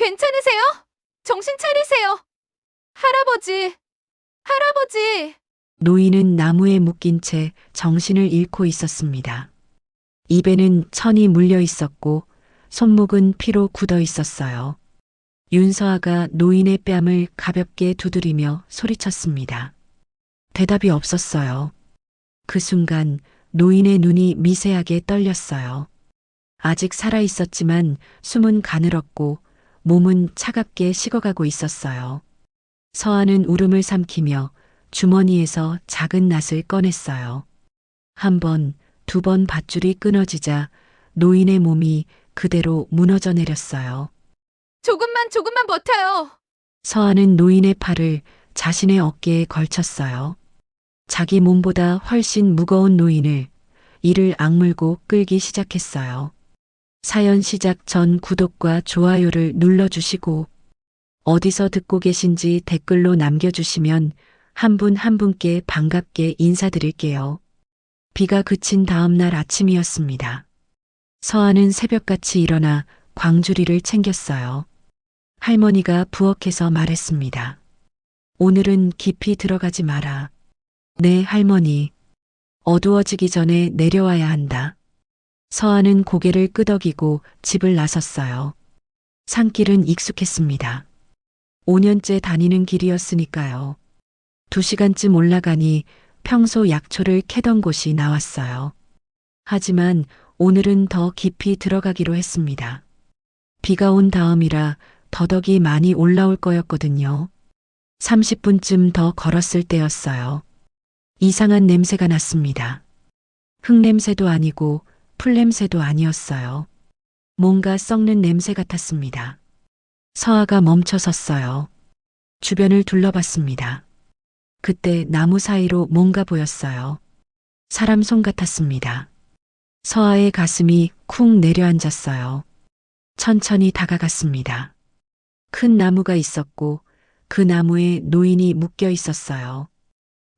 괜찮으세요? 정신 차리세요. 할아버지, 할아버지. 노인은 나무에 묶인 채 정신을 잃고 있었습니다. 입에는 천이 물려 있었고 손목은 피로 굳어 있었어요. 윤서아가 노인의 뺨을 가볍게 두드리며 소리쳤습니다. 대답이 없었어요. 그 순간 노인의 눈이 미세하게 떨렸어요. 아직 살아 있었지만 숨은 가늘었고 몸은 차갑게 식어가고 있었어요. 서아는 울음을 삼키며 주머니에서 작은 낫을 꺼냈어요. 한 번, 두 번 밧줄이 끊어지자 노인의 몸이 그대로 무너져 내렸어요. 조금만 버텨요. 서아는 노인의 팔을 자신의 어깨에 걸쳤어요. 자기 몸보다 훨씬 무거운 노인을 이를 악물고 끌기 시작했어요. 사연 시작 전 구독과 좋아요를 눌러주시고 어디서 듣고 계신지 댓글로 남겨주시면 한 분 한 분께 반갑게 인사드릴게요. 비가 그친 다음 날 아침이었습니다. 서아는 새벽같이 일어나 광주리를 챙겼어요. 할머니가 부엌에서 말했습니다. 오늘은 깊이 들어가지 마라. 네, 할머니. 어두워지기 전에 내려와야 한다. 서아는 고개를 끄덕이고 집을 나섰어요. 산길은 익숙했습니다. 5년째 다니는 길이었으니까요. 2시간쯤 올라가니 평소 약초를 캐던 곳이 나왔어요. 하지만 오늘은 더 깊이 들어가기로 했습니다. 비가 온 다음이라 더덕이 많이 올라올 거였거든요. 30분쯤 더 걸었을 때였어요. 이상한 냄새가 났습니다. 흙냄새도 아니고 풀냄새도 아니었어요. 뭔가 썩는 냄새 같았습니다. 서아가 멈춰 섰어요. 주변을 둘러봤습니다. 그때 나무 사이로 뭔가 보였어요. 사람 손 같았습니다. 서아의 가슴이 쿵 내려앉았어요. 천천히 다가갔습니다. 큰 나무가 있었고 그 나무에 노인이 묶여 있었어요.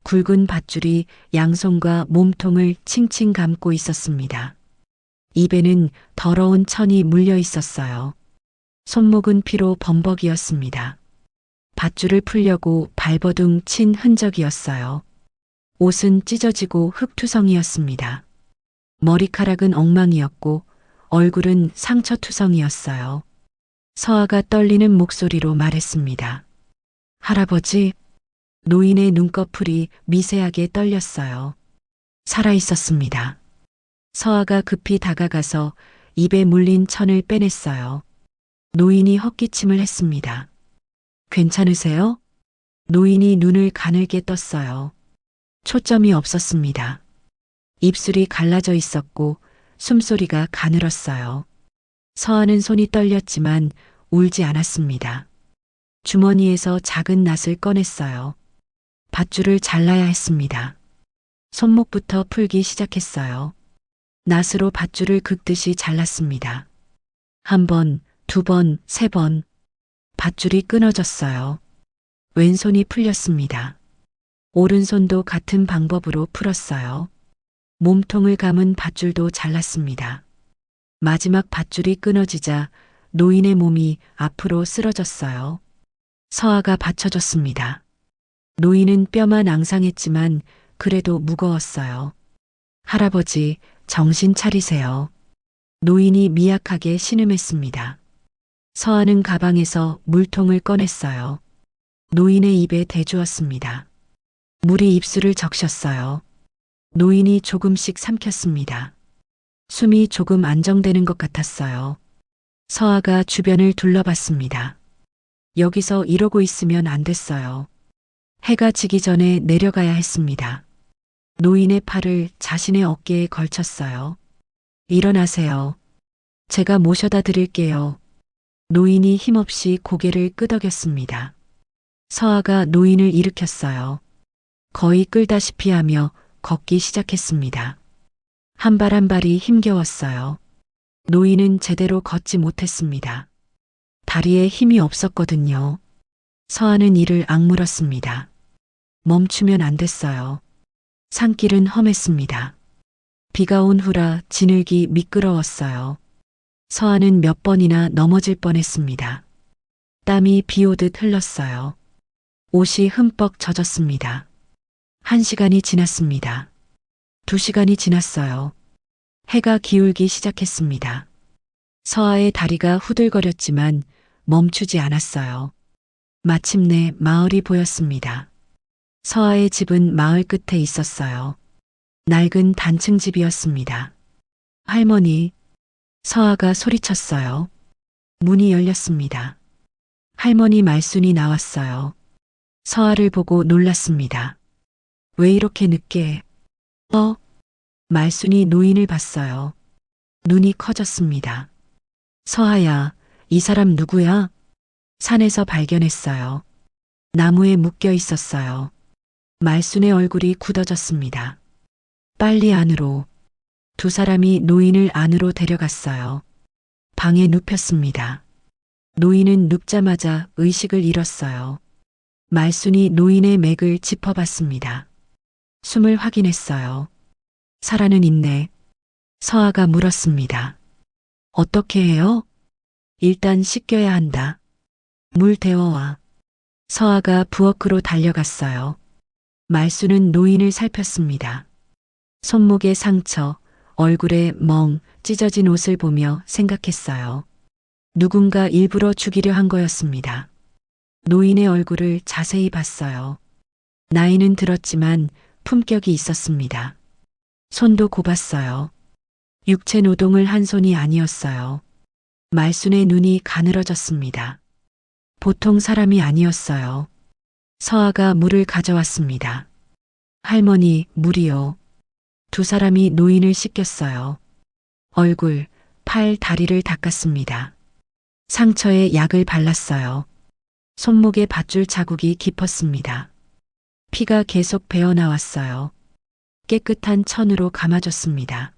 굵은 밧줄이 양손과 몸통을 칭칭 감고 있었습니다. 입에는 더러운 천이 물려 있었어요. 손목은 피로 범벅이었습니다. 밧줄을 풀려고 발버둥 친 흔적이었어요. 옷은 찢어지고 흙투성이었습니다. 머리카락은 엉망이었고 얼굴은 상처투성이었어요. 서아가 떨리는 목소리로 말했습니다. 할아버지, 노인의 눈꺼풀이 미세하게 떨렸어요. 살아 있었습니다. 서아가 급히 다가가서 입에 물린 천을 빼냈어요. 노인이 헛기침을 했습니다. 괜찮으세요? 노인이 눈을 가늘게 떴어요. 초점이 없었습니다. 입술이 갈라져 있었고 숨소리가 가늘었어요. 서아는 손이 떨렸지만 울지 않았습니다. 주머니에서 작은 낫을 꺼냈어요. 밧줄을 잘라야 했습니다. 손목부터 풀기 시작했어요. 낫으로 밧줄을 긋듯이 잘랐습니다. 한 번, 두 번, 세 번. 밧줄이 끊어졌어요. 왼손이 풀렸습니다. 오른손도 같은 방법으로 풀었어요. 몸통을 감은 밧줄도 잘랐습니다. 마지막 밧줄이 끊어지자 노인의 몸이 앞으로 쓰러졌어요. 서아가 받쳐줬습니다. 노인은 뼈만 앙상했지만 그래도 무거웠어요. 할아버지, 정신 차리세요. 노인이 미약하게 신음했습니다. 서아는 가방에서 물통을 꺼냈어요. 노인의 입에 대주었습니다. 물이 입술을 적셨어요. 노인이 조금씩 삼켰습니다. 숨이 조금 안정되는 것 같았어요. 서아가 주변을 둘러봤습니다. 여기서 이러고 있으면 안 됐어요. 해가 지기 전에 내려가야 했습니다. 노인의 팔을 자신의 어깨에 걸쳤어요. 일어나세요. 제가 모셔다 드릴게요. 노인이 힘없이 고개를 끄덕였습니다. 서아가 노인을 일으켰어요. 거의 끌다시피 하며 걷기 시작했습니다. 한 발 한 발이 힘겨웠어요. 노인은 제대로 걷지 못했습니다. 다리에 힘이 없었거든요. 서아는 이를 악물었습니다. 멈추면 안 됐어요. 산길은 험했습니다. 비가 온 후라 지늘기 미끄러웠어요. 서아는 몇 번이나 넘어질 뻔했습니다. 땀이 비 오듯 흘렀어요. 옷이 흠뻑 젖었습니다. 1시간이 지났습니다. 2시간이 지났어요. 해가 기울기 시작했습니다. 서아의 다리가 후들거렸지만 멈추지 않았어요. 마침내 마을이 보였습니다. 서아의 집은 마을 끝에 있었어요. 낡은 단층 집이었습니다. 할머니, 서아가 소리쳤어요. 문이 열렸습니다. 할머니 말순이 나왔어요. 서아를 보고 놀랐습니다. 왜 이렇게 늦게? 말순이 노인을 봤어요. 눈이 커졌습니다. 서아야, 이 사람 누구야? 산에서 발견했어요. 나무에 묶여 있었어요. 말순의 얼굴이 굳어졌습니다. 빨리 안으로. 2사람이 노인을 안으로 데려갔어요. 방에 눕혔습니다. 노인은 눕자마자 의식을 잃었어요. 말순이 노인의 맥을 짚어봤습니다. 숨을 확인했어요. 살아는 있네. 서아가 물었습니다. 어떻게 해요? 일단 씻겨야 한다. 물 데워와. 서아가 부엌으로 달려갔어요. 말순은 노인을 살폈습니다. 손목에 상처, 얼굴에 멍, 찢어진 옷을 보며 생각했어요. 누군가 일부러 죽이려 한 거였습니다. 노인의 얼굴을 자세히 봤어요. 나이는 들었지만 품격이 있었습니다. 손도 곱았어요. 육체 노동을 한 손이 아니었어요. 말순의 눈이 가늘어졌습니다. 보통 사람이 아니었어요. 서아가 물을 가져왔습니다. 할머니, 물이요. 2사람이 노인을 씻겼어요. 얼굴, 팔, 다리를 닦았습니다. 상처에 약을 발랐어요. 손목에 밧줄 자국이 깊었습니다. 피가 계속 배어나왔어요. 깨끗한 천으로 감아줬습니다.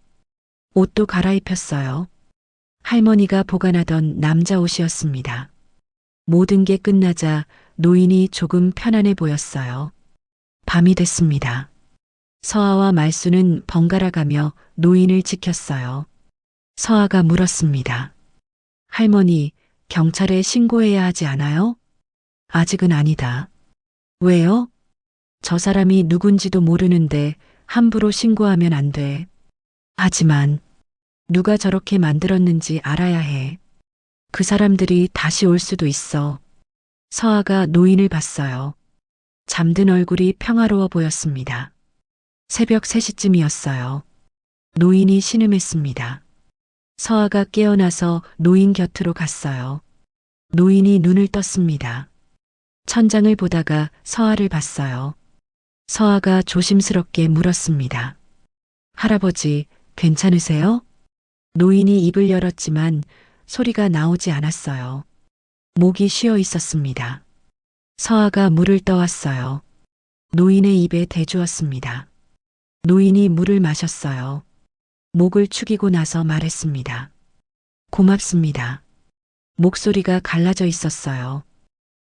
옷도 갈아입혔어요. 할머니가 보관하던 남자 옷이었습니다. 모든 게 끝나자 노인이 조금 편안해 보였어요. 밤이 됐습니다. 서아와 말순은 번갈아 가며 노인을 지켰어요. 서아가 물었습니다. 할머니, 경찰에 신고해야 하지 않아요? 아직은 아니다. 왜요? 저 사람이 누군지도 모르는데 함부로 신고하면 안 돼. 하지만 누가 저렇게 만들었는지 알아야 해. 그 사람들이 다시 올 수도 있어. 서아가 노인을 봤어요. 잠든 얼굴이 평화로워 보였습니다. 새벽 3시쯤이었어요. 노인이 신음했습니다. 서아가 깨어나서 노인 곁으로 갔어요. 노인이 눈을 떴습니다. 천장을 보다가 서아를 봤어요. 서아가 조심스럽게 물었습니다. 할아버지, 괜찮으세요? 노인이 입을 열었지만 소리가 나오지 않았어요. 목이 쉬어 있었습니다. 서아가 물을 떠왔어요. 노인의 입에 대주었습니다. 노인이 물을 마셨어요. 목을 축이고 나서 말했습니다. 고맙습니다. 목소리가 갈라져 있었어요.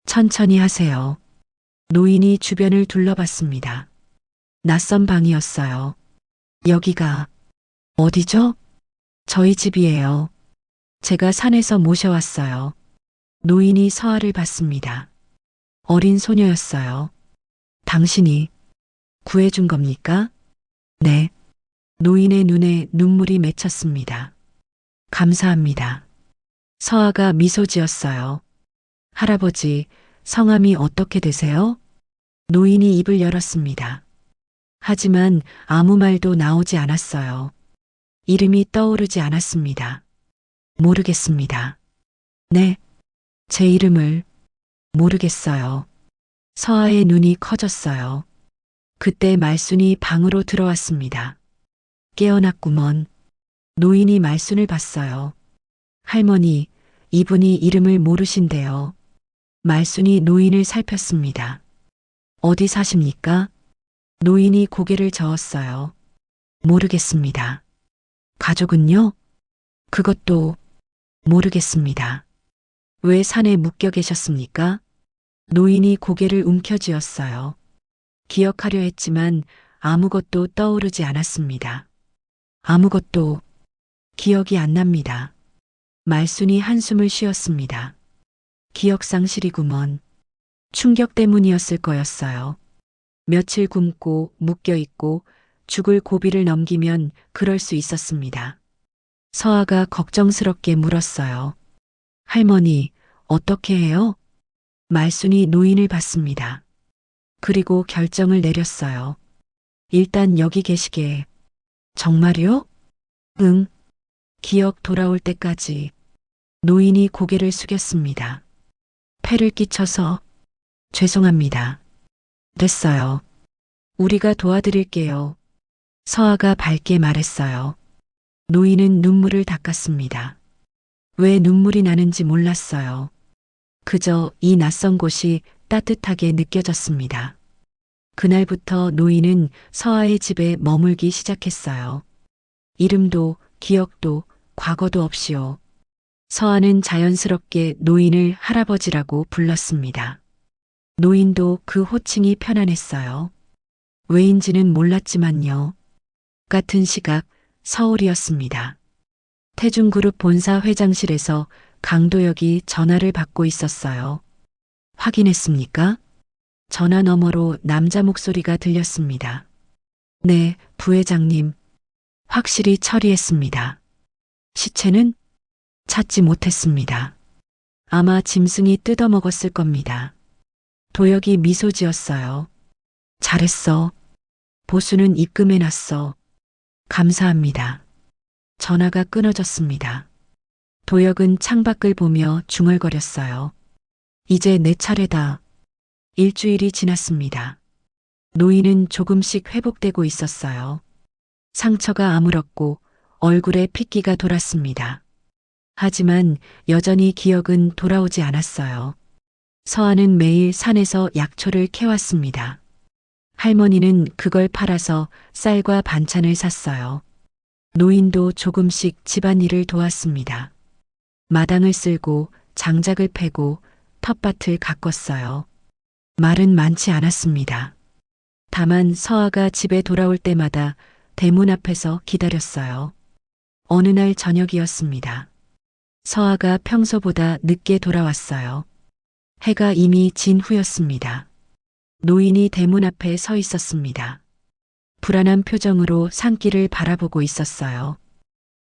천천히 하세요. 노인이 주변을 둘러봤습니다. 낯선 방이었어요. 여기가 어디죠? 저희 집이에요. 제가 산에서 모셔왔어요. 노인이 서아를 봤습니다. 어린 소녀였어요. 당신이 구해준 겁니까? 네. 노인의 눈에 눈물이 맺혔습니다. 감사합니다. 서아가 미소 지었어요. 할아버지, 성함이 어떻게 되세요? 노인이 입을 열었습니다. 하지만 아무 말도 나오지 않았어요. 이름이 떠오르지 않았습니다. 모르겠습니다. 네, 제 이름을 모르겠어요. 서아의 눈이 커졌어요. 그때 말순이 방으로 들어왔습니다. 깨어났구먼. 노인이 말순을 봤어요. 할머니, 이분이 이름을 모르신대요. 말순이 노인을 살폈습니다. 어디 사십니까? 노인이 고개를 저었어요. 모르겠습니다. 가족은요? 그것도 모르겠습니다. 왜 산에 묶여 계셨습니까? 노인이 고개를 움켜쥐었어요. 기억하려 했지만 아무것도 떠오르지 않았습니다. 아무것도 기억이 안 납니다. 말순이 한숨을 쉬었습니다. 기억상실이구먼. 충격 때문이었을 거였어요. 며칠 굶고 묶여 있고 죽을 고비를 넘기면 그럴 수 있었습니다. 서아가 걱정스럽게 물었어요. 할머니, 어떻게 해요? 말순이 노인을 봤습니다. 그리고 결정을 내렸어요. 일단 여기 계시게. 정말요? 응. 기억 돌아올 때까지. 노인이 고개를 숙였습니다. 폐를 끼쳐서 죄송합니다. 됐어요. 우리가 도와드릴게요. 서아가 밝게 말했어요. 노인은 눈물을 닦았습니다. 왜 눈물이 나는지 몰랐어요. 그저 이 낯선 곳이 따뜻하게 느껴졌습니다. 그날부터 노인은 서아의 집에 머물기 시작했어요. 이름도 기억도 과거도 없이요. 서아는 자연스럽게 노인을 할아버지라고 불렀습니다. 노인도 그 호칭이 편안했어요. 왜인지는 몰랐지만요. 같은 시각 서울이었습니다. 태중그룹 본사 회장실에서 강도혁이 전화를 받고 있었어요. 확인했습니까? 전화 너머로 남자 목소리가 들렸습니다. 네, 부회장님. 확실히 처리했습니다. 시체는 찾지 못했습니다. 아마 짐승이 뜯어먹었을 겁니다. 도혁이 미소 지었어요. 잘했어. 보수는 입금해놨어. 감사합니다. 전화가 끊어졌습니다. 도혁은 창밖을 보며 중얼거렸어요. 이제 내 차례다. 일주일이 지났습니다. 노인은 조금씩 회복되고 있었어요. 상처가 아물었고 얼굴에 핏기가 돌았습니다. 하지만 여전히 기억은 돌아오지 않았어요. 서아는 매일 산에서 약초를 캐왔습니다. 할머니는 그걸 팔아서 쌀과 반찬을 샀어요. 노인도 조금씩 집안일을 도왔습니다. 마당을 쓸고 장작을 패고 텃밭을 가꿨어요. 말은 많지 않았습니다. 다만 서아가 집에 돌아올 때마다 대문 앞에서 기다렸어요. 어느 날 저녁이었습니다. 서아가 평소보다 늦게 돌아왔어요. 해가 이미 진 후였습니다. 노인이 대문 앞에 서 있었습니다. 불안한 표정으로 산길을 바라보고 있었어요.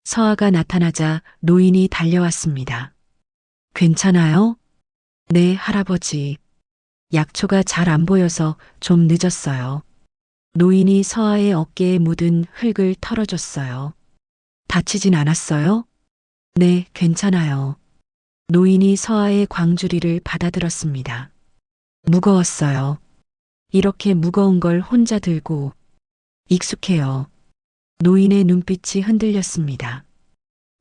서아가 나타나자 노인이 달려왔습니다. 괜찮아요? 네, 할아버지. 약초가 잘 안 보여서 좀 늦었어요. 노인이 서아의 어깨에 묻은 흙을 털어줬어요. 다치진 않았어요? 네, 괜찮아요. 노인이 서아의 광주리를 받아들었습니다. 무거웠어요. 이렇게 무거운 걸 혼자 들고 익숙해요. 노인의 눈빛이 흔들렸습니다.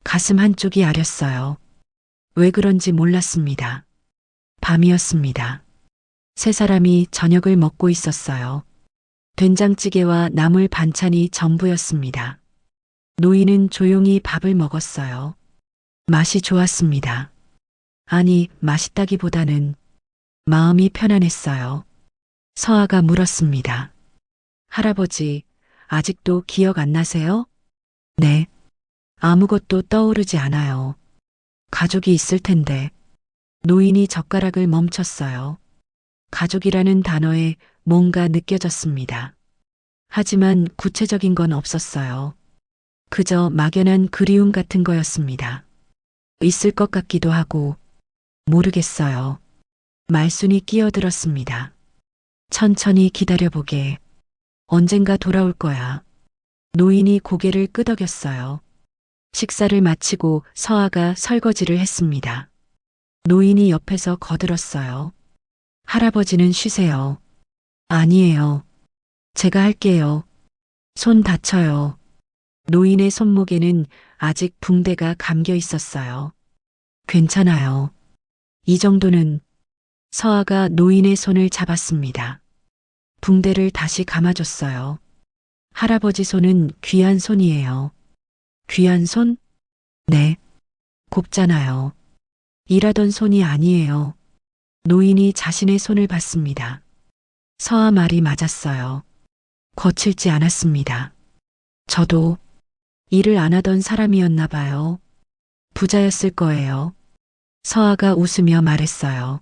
가슴 한쪽이 아렸어요. 왜 그런지 몰랐습니다. 밤이었습니다. 세 사람이 저녁을 먹고 있었어요. 된장찌개와 나물 반찬이 전부였습니다. 노인은 조용히 밥을 먹었어요. 맛이 좋았습니다. 아니, 맛있다기보다는 마음이 편안했어요. 서아가 물었습니다. 할아버지, 아직도 기억 안 나세요? 네. 아무것도 떠오르지 않아요. 가족이 있을 텐데. 노인이 젓가락을 멈췄어요. 가족이라는 단어에 뭔가 느껴졌습니다. 하지만 구체적인 건 없었어요. 그저 막연한 그리움 같은 거였습니다. 있을 것 같기도 하고, 모르겠어요. 말순이 끼어들었습니다. 천천히 기다려보게. 언젠가 돌아올 거야. 노인이 고개를 끄덕였어요. 식사를 마치고 서아가 설거지를 했습니다. 노인이 옆에서 거들었어요. 할아버지는 쉬세요. 아니에요. 제가 할게요. 손 다쳐요. 노인의 손목에는 아직 붕대가 감겨 있었어요. 괜찮아요. 이 정도는. 서아가 노인의 손을 잡았습니다. 붕대를 다시 감아줬어요. 할아버지 손은 귀한 손이에요. 귀한 손? 네. 곱잖아요. 일하던 손이 아니에요. 노인이 자신의 손을 봤습니다. 서아 말이 맞았어요. 거칠지 않았습니다. 저도 일을 안 하던 사람이었나 봐요. 부자였을 거예요. 서아가 웃으며 말했어요.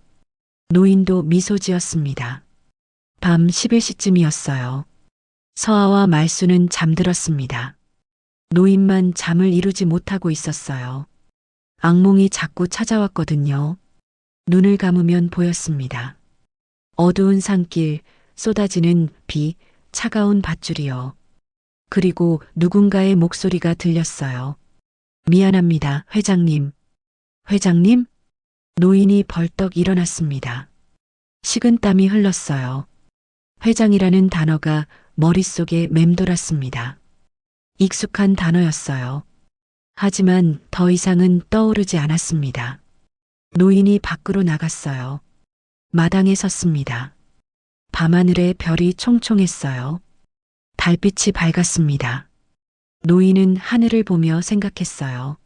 노인도 미소 지었습니다. 밤 11시쯤이었어요. 서아와 말수는 잠들었습니다. 노인만 잠을 이루지 못하고 있었어요. 악몽이 자꾸 찾아왔거든요. 눈을 감으면 보였습니다. 어두운 산길, 쏟아지는 비, 차가운 밧줄이요. 그리고 누군가의 목소리가 들렸어요. 미안합니다, 회장님. 회장님? 노인이 벌떡 일어났습니다. 식은땀이 흘렀어요. 회장이라는 단어가 머릿속에 맴돌았습니다. 익숙한 단어였어요. 하지만 더 이상은 떠오르지 않았습니다. 노인이 밖으로 나갔어요. 마당에 섰습니다. 밤하늘에 별이 총총했어요. 달빛이 밝았습니다. 노인은 하늘을 보며 생각했어요.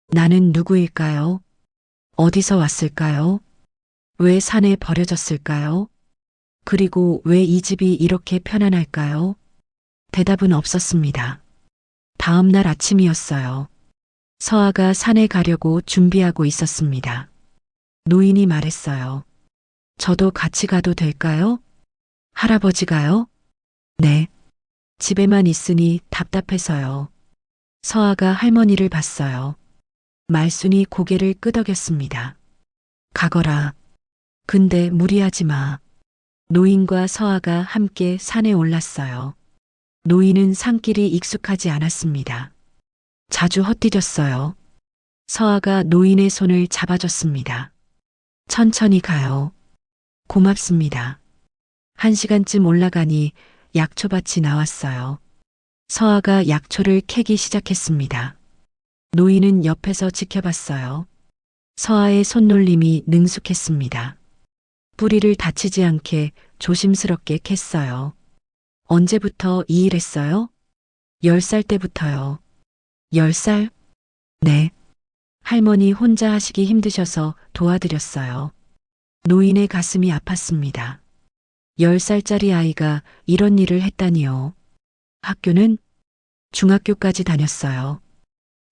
나는 누구일까요? 어디서 왔을까요? 왜 산에 버려졌을까요? 그리고 왜 이 집이 이렇게 편안할까요? 대답은 없었습니다. 다음 날 아침이었어요. 서아가 산에 가려고 준비하고 있었습니다. 노인이 말했어요. 저도 같이 가도 될까요? 할아버지가요? 네. 집에만 있으니 답답해서요. 서아가 할머니를 봤어요. 말순이 고개를 끄덕였습니다. 가거라. 근데 무리하지 마. 노인과 서아가 함께 산에 올랐어요. 노인은 산길이 익숙하지 않았습니다. 자주 헛디뎠어요. 서아가 노인의 손을 잡아줬습니다. 천천히 가요. 고맙습니다. 1시간쯤 올라가니 약초밭이 나왔어요. 서아가 약초를 캐기 시작했습니다. 노인은 옆에서 지켜봤어요. 서아의 손놀림이 능숙했습니다. 뿌리를 다치지 않게 조심스럽게 캤어요. 언제부터 이 일 했어요? 10살 때부터요. 10살? 네. 할머니 혼자 하시기 힘드셔서 도와드렸어요. 노인의 가슴이 아팠습니다. 10살짜리 아이가 이런 일을 했다니요. 학교는? 중학교까지 다녔어요.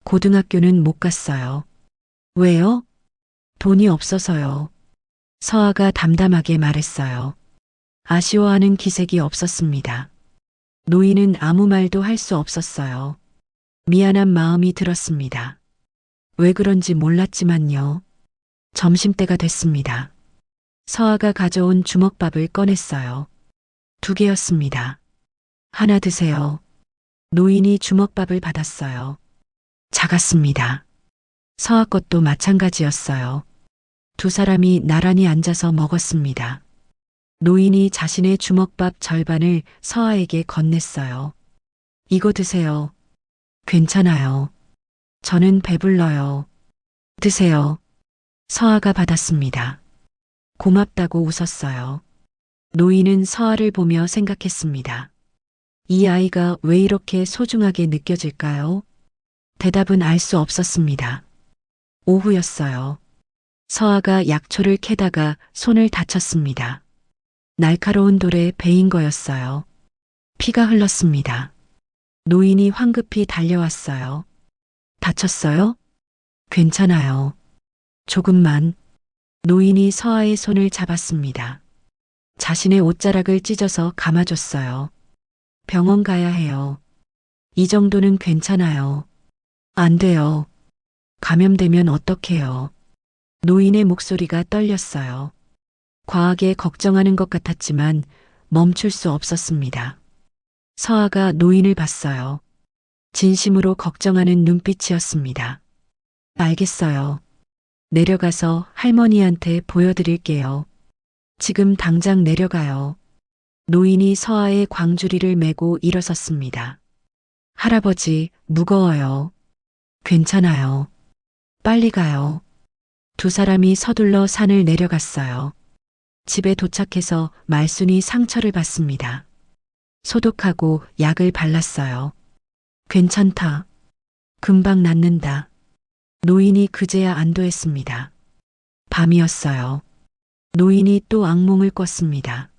고등학교는 못 갔어요. 왜요? 돈이 없어서요. 서아가 담담하게 말했어요. 아쉬워하는 기색이 없었습니다. 노인은 아무 말도 할 수 없었어요. 미안한 마음이 들었습니다. 왜 그런지 몰랐지만요. 점심때가 됐습니다. 서아가 가져온 주먹밥을 꺼냈어요. 2개였습니다. 하나 드세요. 노인이 주먹밥을 받았어요. 작았습니다. 서아 것도 마찬가지였어요. 2사람이 나란히 앉아서 먹었습니다. 노인이 자신의 주먹밥 절반을 서아에게 건넸어요. 이거 드세요. 괜찮아요. 저는 배불러요. 드세요. 서아가 받았습니다. 고맙다고 웃었어요. 노인은 서아를 보며 생각했습니다. 이 아이가 왜 이렇게 소중하게 느껴질까요? 대답은 알 수 없었습니다. 오후였어요. 서아가 약초를 캐다가 손을 다쳤습니다. 날카로운 돌에 베인 거였어요. 피가 흘렀습니다. 노인이 황급히 달려왔어요. 다쳤어요? 괜찮아요. 조금만. 노인이 서아의 손을 잡았습니다. 자신의 옷자락을 찢어서 감아줬어요. 병원 가야 해요. 이 정도는 괜찮아요. 안 돼요. 감염되면 어떡해요. 노인의 목소리가 떨렸어요. 과하게 걱정하는 것 같았지만 멈출 수 없었습니다. 서아가 노인을 봤어요. 진심으로 걱정하는 눈빛이었습니다. 알겠어요. 내려가서 할머니한테 보여드릴게요. 지금 당장 내려가요. 노인이 서아의 광주리를 메고 일어섰습니다. 할아버지, 무거워요. 괜찮아요. 빨리 가요. 2사람이 서둘러 산을 내려갔어요. 집에 도착해서 말순이 상처를 봤습니다. 소독하고 약을 발랐어요. 괜찮다. 금방 낫는다. 노인이 그제야 안도했습니다. 밤이었어요. 노인이 또 악몽을 꿨습니다.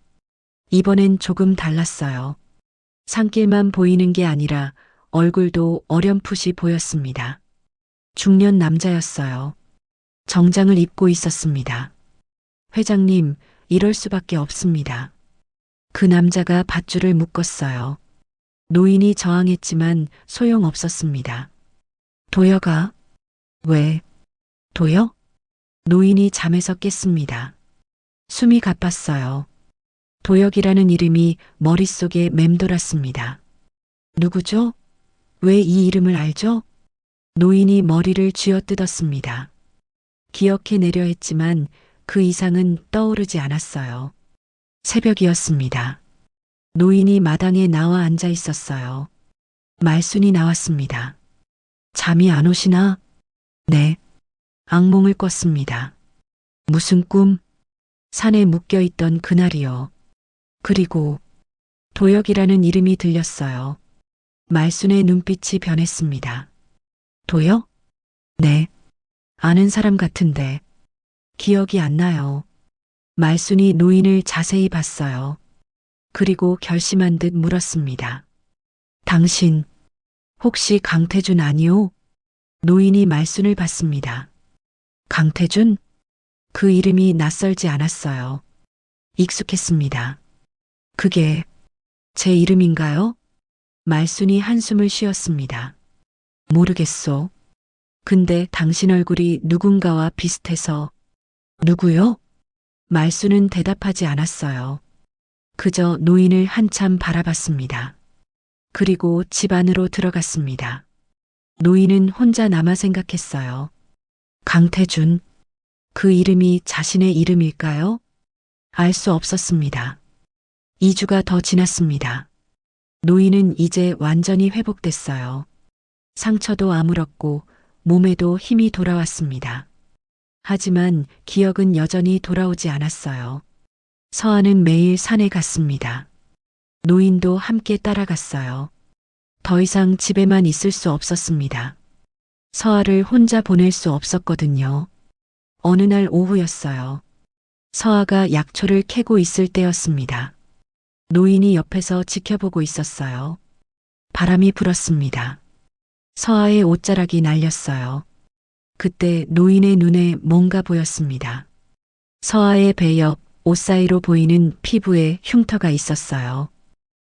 이번엔 조금 달랐어요. 산길만 보이는 게 아니라 얼굴도 어렴풋이 보였습니다. 중년 남자였어요. 정장을 입고 있었습니다. 회장님, 이럴 수밖에 없습니다. 그 남자가 밧줄을 묶었어요. 노인이 저항했지만 소용없었습니다. 도여가? 왜? 도여? 노인이 잠에서 깼습니다. 숨이 가빴어요. 도혁이라는 이름이 머릿속에 맴돌았습니다. 누구죠? 왜 이 이름을 알죠? 노인이 머리를 쥐어뜯었습니다. 기억해내려 했지만 그 이상은 떠오르지 않았어요. 새벽이었습니다. 노인이 마당에 나와 앉아 있었어요. 말순이 나왔습니다. 잠이 안 오시나? 네. 악몽을 꿨습니다. 무슨 꿈? 산에 묶여 있던 그날이요. 그리고 도혁이라는 이름이 들렸어요. 말순의 눈빛이 변했습니다. 도혁? 네. 아는 사람 같은데. 기억이 안 나요. 말순이 노인을 자세히 봤어요. 그리고 결심한 듯 물었습니다. 당신, 혹시 강태준 아니오? 노인이 말순을 봤습니다. 강태준? 그 이름이 낯설지 않았어요. 익숙했습니다. 그게 제 이름인가요? 말순이 한숨을 쉬었습니다. 모르겠소. 근데 당신 얼굴이 누군가와 비슷해서. 누구요? 말순은 대답하지 않았어요. 그저 노인을 한참 바라봤습니다. 그리고 집 안으로 들어갔습니다. 노인은 혼자 남아 생각했어요. 강태준, 그 이름이 자신의 이름일까요? 알 수 없었습니다. 2주가 더 지났습니다. 노인은 이제 완전히 회복됐어요. 상처도 아물었고 몸에도 힘이 돌아왔습니다. 하지만 기억은 여전히 돌아오지 않았어요. 서아는 매일 산에 갔습니다. 노인도 함께 따라갔어요. 더 이상 집에만 있을 수 없었습니다. 서아를 혼자 보낼 수 없었거든요. 어느 날 오후였어요. 서아가 약초를 캐고 있을 때였습니다. 노인이 옆에서 지켜보고 있었어요. 바람이 불었습니다. 서아의 옷자락이 날렸어요. 그때 노인의 눈에 뭔가 보였습니다. 서아의 배 옆 옷 사이로 보이는 피부에 흉터가 있었어요.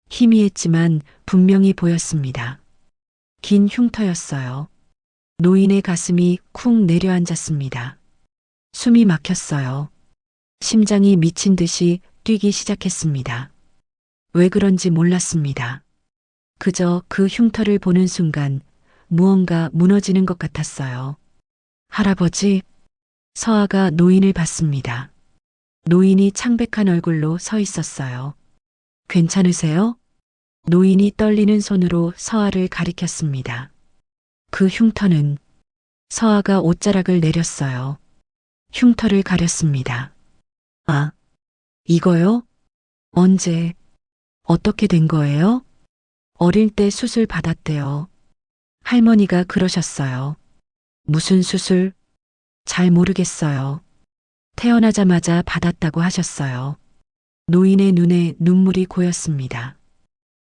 희미했지만 분명히 보였습니다. 긴 흉터였어요. 노인의 가슴이 쿵 내려앉았습니다. 숨이 막혔어요. 심장이 미친 듯이 뛰기 시작했습니다. 왜 그런지 몰랐습니다. 그저 그 흉터를 보는 순간 무언가 무너지는 것 같았어요. 할아버지, 서아가 노인을 봤습니다. 노인이 창백한 얼굴로 서 있었어요. 괜찮으세요? 노인이 떨리는 손으로 서아를 가리켰습니다. 그 흉터는 서아가 옷자락을 내렸어요. 흉터를 가렸습니다. 아, 이거요? 언제, 어떻게 된 거예요? 어릴 때 수술 받았대요. 할머니가 그러셨어요. 무슨 수술? 잘 모르겠어요. 태어나자마자 받았다고 하셨어요. 노인의 눈에 눈물이 고였습니다.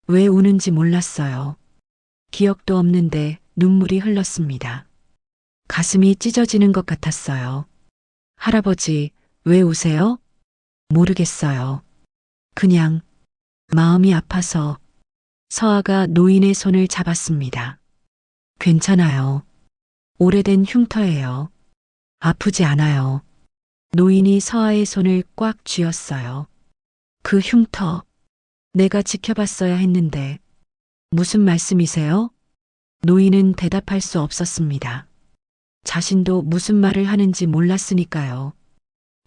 왜 우는지 몰랐어요. 기억도 없는데 눈물이 흘렀습니다. 가슴이 찢어지는 것 같았어요. 할아버지, 왜 우세요? 모르겠어요. 그냥 마음이 아파서. 서아가 노인의 손을 잡았습니다. 괜찮아요. 오래된 흉터예요. 아프지 않아요. 노인이 서아의 손을 꽉 쥐었어요. 그 흉터, 내가 지켜봤어야 했는데. 무슨 말씀이세요? 노인은 대답할 수 없었습니다. 자신도 무슨 말을 하는지 몰랐으니까요.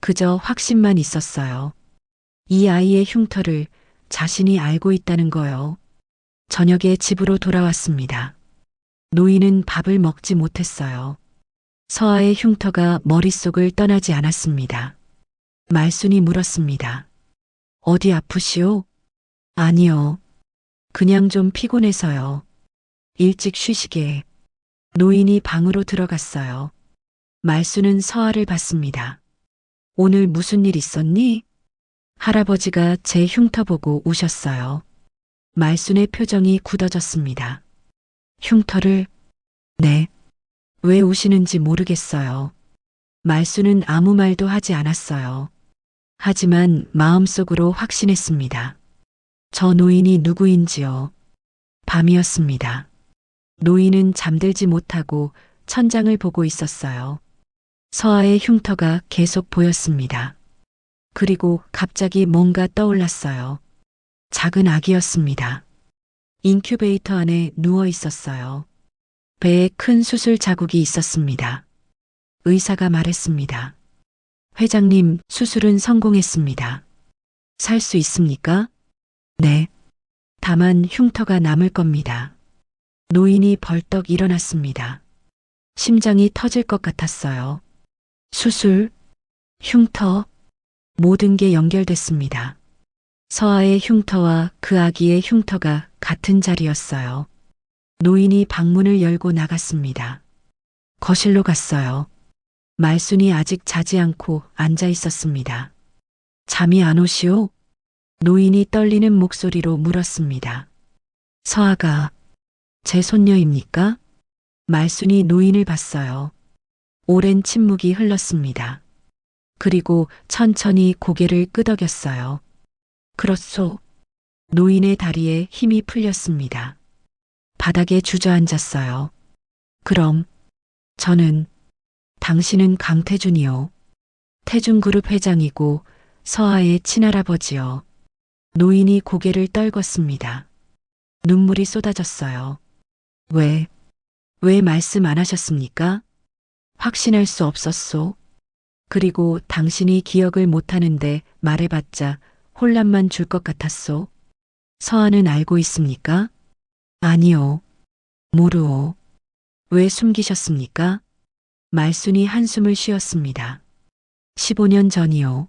그저 확신만 있었어요. 이 아이의 흉터를 자신이 알고 있다는 거요. 저녁에 집으로 돌아왔습니다. 노인은 밥을 먹지 못했어요. 서아의 흉터가 머릿속을 떠나지 않았습니다. 말순이 물었습니다. 어디 아프시오? 아니요. 그냥 좀 피곤해서요. 일찍 쉬시게. 노인이 방으로 들어갔어요. 말순은 서아를 봤습니다. 오늘 무슨 일 있었니? 할아버지가 제 흉터 보고 우셨어요. 말순의 표정이 굳어졌습니다. 흉터를? 네. 왜 우시는지 모르겠어요. 말수는 아무 말도 하지 않았어요. 하지만 마음속으로 확신했습니다. 저 노인이 누구인지요. 밤이었습니다. 노인은 잠들지 못하고 천장을 보고 있었어요. 서아의 흉터가 계속 보였습니다. 그리고 갑자기 뭔가 떠올랐어요. 작은 아기였습니다. 인큐베이터 안에 누워 있었어요. 배에 큰 수술 자국이 있었습니다. 의사가 말했습니다. 회장님, 수술은 성공했습니다. 살 수 있습니까? 네. 다만 흉터가 남을 겁니다. 노인이 벌떡 일어났습니다. 심장이 터질 것 같았어요. 수술, 흉터, 모든 게 연결됐습니다. 서아의 흉터와 그 아기의 흉터가 같은 자리였어요. 노인이 방문을 열고 나갔습니다. 거실로 갔어요. 말순이 아직 자지 않고 앉아 있었습니다. 잠이 안 오시오? 노인이 떨리는 목소리로 물었습니다. 서아가 제 손녀입니까? 말순이 노인을 봤어요. 오랜 침묵이 흘렀습니다. 그리고 천천히 고개를 끄덕였어요. 그렇소. 노인의 다리에 힘이 풀렸습니다. 바닥에 주저앉았어요. 그럼 저는 당신은 강태준이요. 태준그룹 회장이고 서아의 친할아버지요. 노인이 고개를 떨궜습니다. 눈물이 쏟아졌어요. 왜 말씀 안 하셨습니까? 확신할 수 없었소. 그리고 당신이 기억을 못하는데 말해봤자 혼란만 줄 것 같았소. 서아는 알고 있습니까? 아니요. 모르오. 왜 숨기셨습니까? 말순이 한숨을 쉬었습니다. 15년 전이요.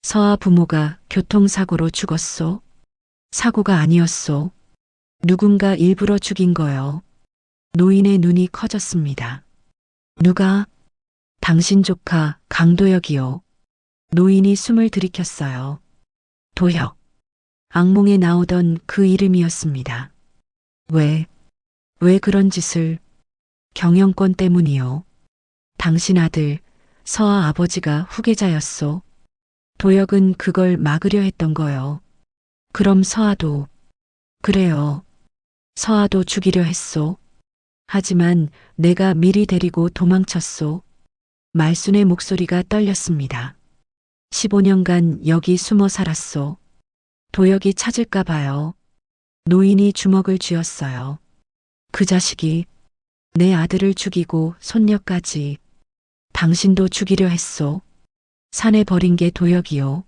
서아 부모가 교통사고로 죽었소. 사고가 아니었소. 누군가 일부러 죽인 거요. 노인의 눈이 커졌습니다. 누가? 당신 조카 강도혁이요. 노인이 숨을 들이켰어요. 도혁. 악몽에 나오던 그 이름이었습니다. 왜 그런 짓을? 경영권 때문이요. 당신 아들 서아 아버지가 후계자였소. 도혁은 그걸 막으려 했던 거요. 그럼 서아도. 그래요. 서아도 죽이려 했소. 하지만 내가 미리 데리고 도망쳤소. 말순의 목소리가 떨렸습니다. 15년간 여기 숨어 살았소. 도혁이 찾을까 봐요. 노인이 주먹을 쥐었어요. 그 자식이 내 아들을 죽이고 손녀까지. 당신도 죽이려 했소. 산에 버린 게 도혁이요.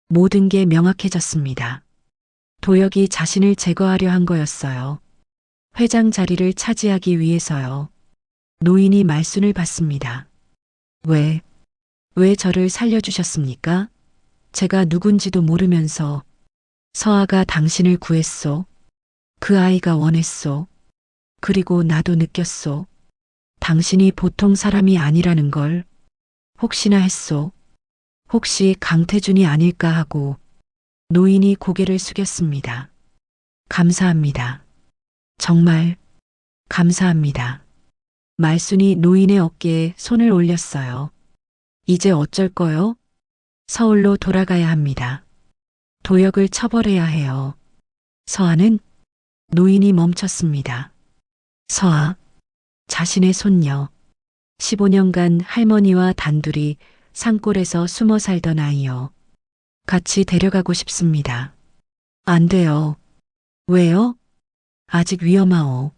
모든 게 명확해졌습니다. 도혁이 자신을 제거하려 한 거였어요. 회장 자리를 차지하기 위해서요. 노인이 말순을 봤습니다. 왜 저를 살려주셨습니까? 제가 누군지도 모르면서. 서아가 당신을 구했소. 그 아이가 원했소. 그리고 나도 느꼈소. 당신이 보통 사람이 아니라는 걸. 혹시나 했소. 혹시 강태준이 아닐까 하고. 노인이 고개를 숙였습니다. 감사합니다. 정말 감사합니다. 말순이 노인의 어깨에 손을 올렸어요. 이제 어쩔 거요? 서울로 돌아가야 합니다. 도혁을 처벌해야 해요. 서아는? 노인이 멈췄습니다. 서아, 자신의 손녀. 15년간 할머니와 단둘이 산골에서 숨어 살던 아이요. 같이 데려가고 싶습니다. 안 돼요. 왜요? 아직 위험하오.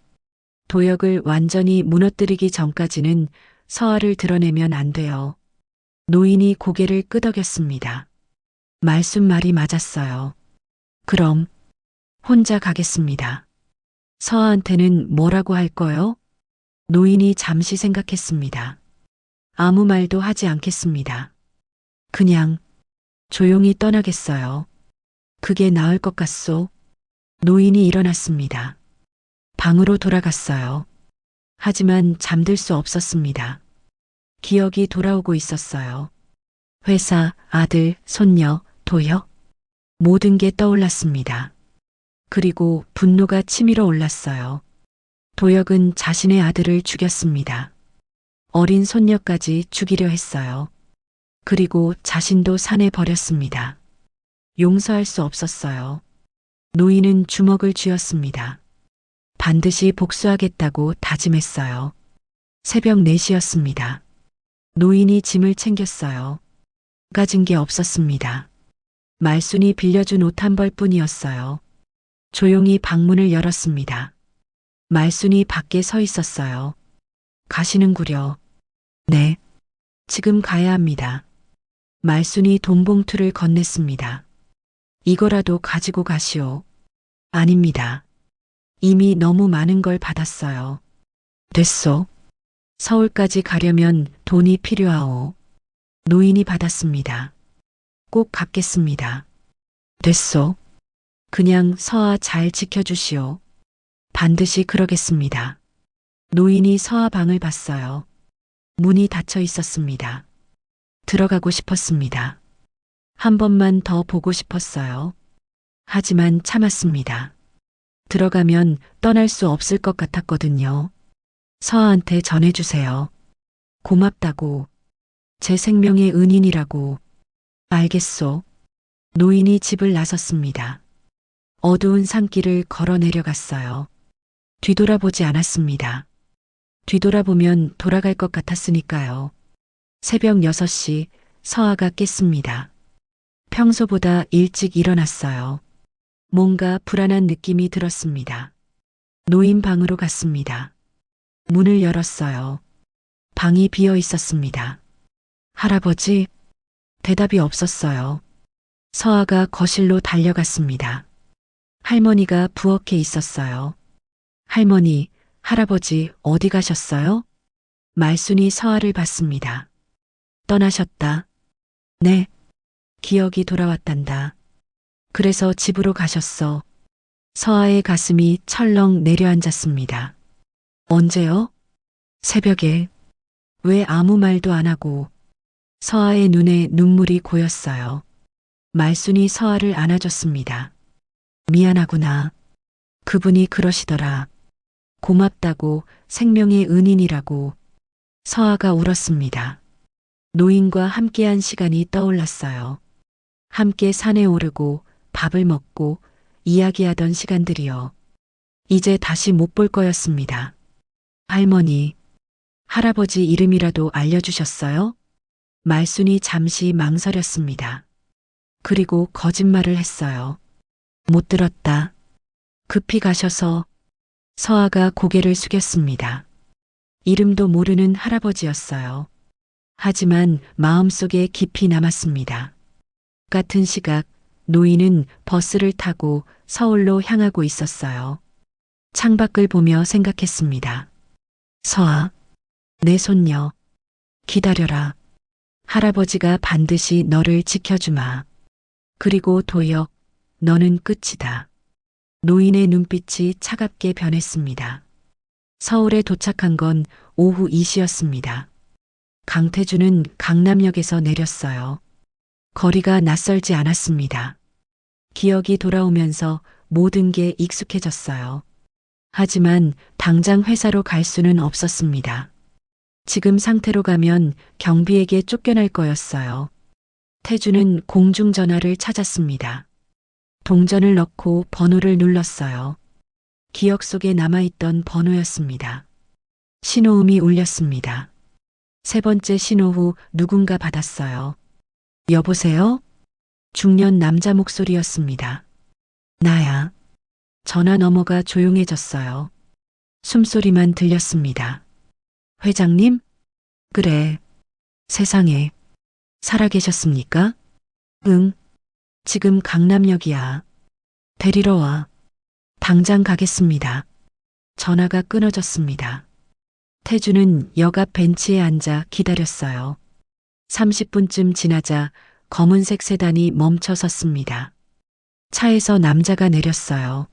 도혁을 완전히 무너뜨리기 전까지는 서아를 드러내면 안 돼요. 노인이 고개를 끄덕였습니다. 말순 말이 맞았어요. 그럼 혼자 가겠습니다. 서아한테는 뭐라고 할 거요? 노인이 잠시 생각했습니다. 아무 말도 하지 않겠습니다. 그냥 조용히 떠나겠어요. 그게 나을 것 같소. 노인이 일어났습니다. 방으로 돌아갔어요. 하지만 잠들 수 없었습니다. 기억이 돌아오고 있었어요. 회사, 아들, 손녀, 도혁. 모든 게 떠올랐습니다. 그리고 분노가 치밀어 올랐어요. 도혁은 자신의 아들을 죽였습니다. 어린 손녀까지 죽이려 했어요. 그리고 자신도 산에 버렸습니다. 용서할 수 없었어요. 노인은 주먹을 쥐었습니다. 반드시 복수하겠다고 다짐했어요. 새벽 4시였습니다. 노인이 짐을 챙겼어요. 가진 게 없었습니다. 말순이 빌려준 옷 한 벌뿐이었어요. 조용히 방문을 열었습니다. 말순이 밖에 서 있었어요. 가시는구려. 네. 지금 가야 합니다. 말순이 돈봉투를 건넸습니다. 이거라도 가지고 가시오. 아닙니다. 이미 너무 많은 걸 받았어요. 됐소. 서울까지 가려면 돈이 필요하오. 노인이 받았습니다. 꼭 갚겠습니다. 됐소. 그냥 서아 잘 지켜주시오. 반드시 그러겠습니다. 노인이 서아 방을 봤어요. 문이 닫혀 있었습니다. 들어가고 싶었습니다. 한 번만 더 보고 싶었어요. 하지만 참았습니다. 들어가면 떠날 수 없을 것 같았거든요. 서아한테 전해주세요. 고맙다고. 제 생명의 은인이라고. 알겠소. 노인이 집을 나섰습니다. 어두운 산길을 걸어 내려갔어요. 뒤돌아보지 않았습니다. 뒤돌아보면 돌아갈 것 같았으니까요. 새벽 6시 서아가 깼습니다. 평소보다 일찍 일어났어요. 뭔가 불안한 느낌이 들었습니다. 노인 방으로 갔습니다. 문을 열었어요. 방이 비어 있었습니다. 할아버지? 대답이 없었어요. 서아가 거실로 달려갔습니다. 할머니가 부엌에 있었어요. 할머니, 할아버지 어디 가셨어요? 말순이 서아를 봤습니다. 떠나셨다. 네. 기억이 돌아왔단다. 그래서 집으로 가셨어. 서아의 가슴이 철렁 내려앉았습니다. 언제요? 새벽에. 왜 아무 말도 안 하고. 서아의 눈에 눈물이 고였어요. 말순이 서아를 안아줬습니다. 미안하구나. 그분이 그러시더라. 고맙다고, 생명의 은인이라고. 서아가 울었습니다. 노인과 함께한 시간이 떠올랐어요. 함께 산에 오르고 밥을 먹고 이야기하던 시간들이요. 이제 다시 못 볼 거였습니다. 할머니, 할아버지 이름이라도 알려주셨어요? 말순이 잠시 망설였습니다. 그리고 거짓말을 했어요. 못 들었다. 급히 가셔서. 서아가 고개를 숙였습니다. 이름도 모르는 할아버지였어요. 하지만 마음속에 깊이 남았습니다. 같은 시각 노인은 버스를 타고 서울로 향하고 있었어요. 창밖을 보며 생각했습니다. 서아, 내 손녀, 기다려라. 할아버지가 반드시 너를 지켜주마. 그리고 도혁, 너는 끝이다. 노인의 눈빛이 차갑게 변했습니다. 서울에 도착한 건 오후 2시였습니다. 강태준은 강남역에서 내렸어요. 거리가 낯설지 않았습니다. 기억이 돌아오면서 모든 게 익숙해졌어요. 하지만 당장 회사로 갈 수는 없었습니다. 지금 상태로 가면 경비에게 쫓겨날 거였어요. 태준은 공중전화를 찾았습니다. 동전을 넣고 번호를 눌렀어요. 기억 속에 남아있던 번호였습니다. 신호음이 울렸습니다. 세 번째 신호 후 누군가 받았어요. 여보세요? 중년 남자 목소리였습니다. 나야. 전화 너머가 조용해졌어요. 숨소리만 들렸습니다. 회장님? 그래. 세상에. 살아계셨습니까? 응. 지금 강남역이야. 데리러 와. 당장 가겠습니다. 전화가 끊어졌습니다. 태주는 역 앞 벤치에 앉아 기다렸어요. 30분쯤 지나자 검은색 세단이 멈춰 섰습니다. 차에서 남자가 내렸어요.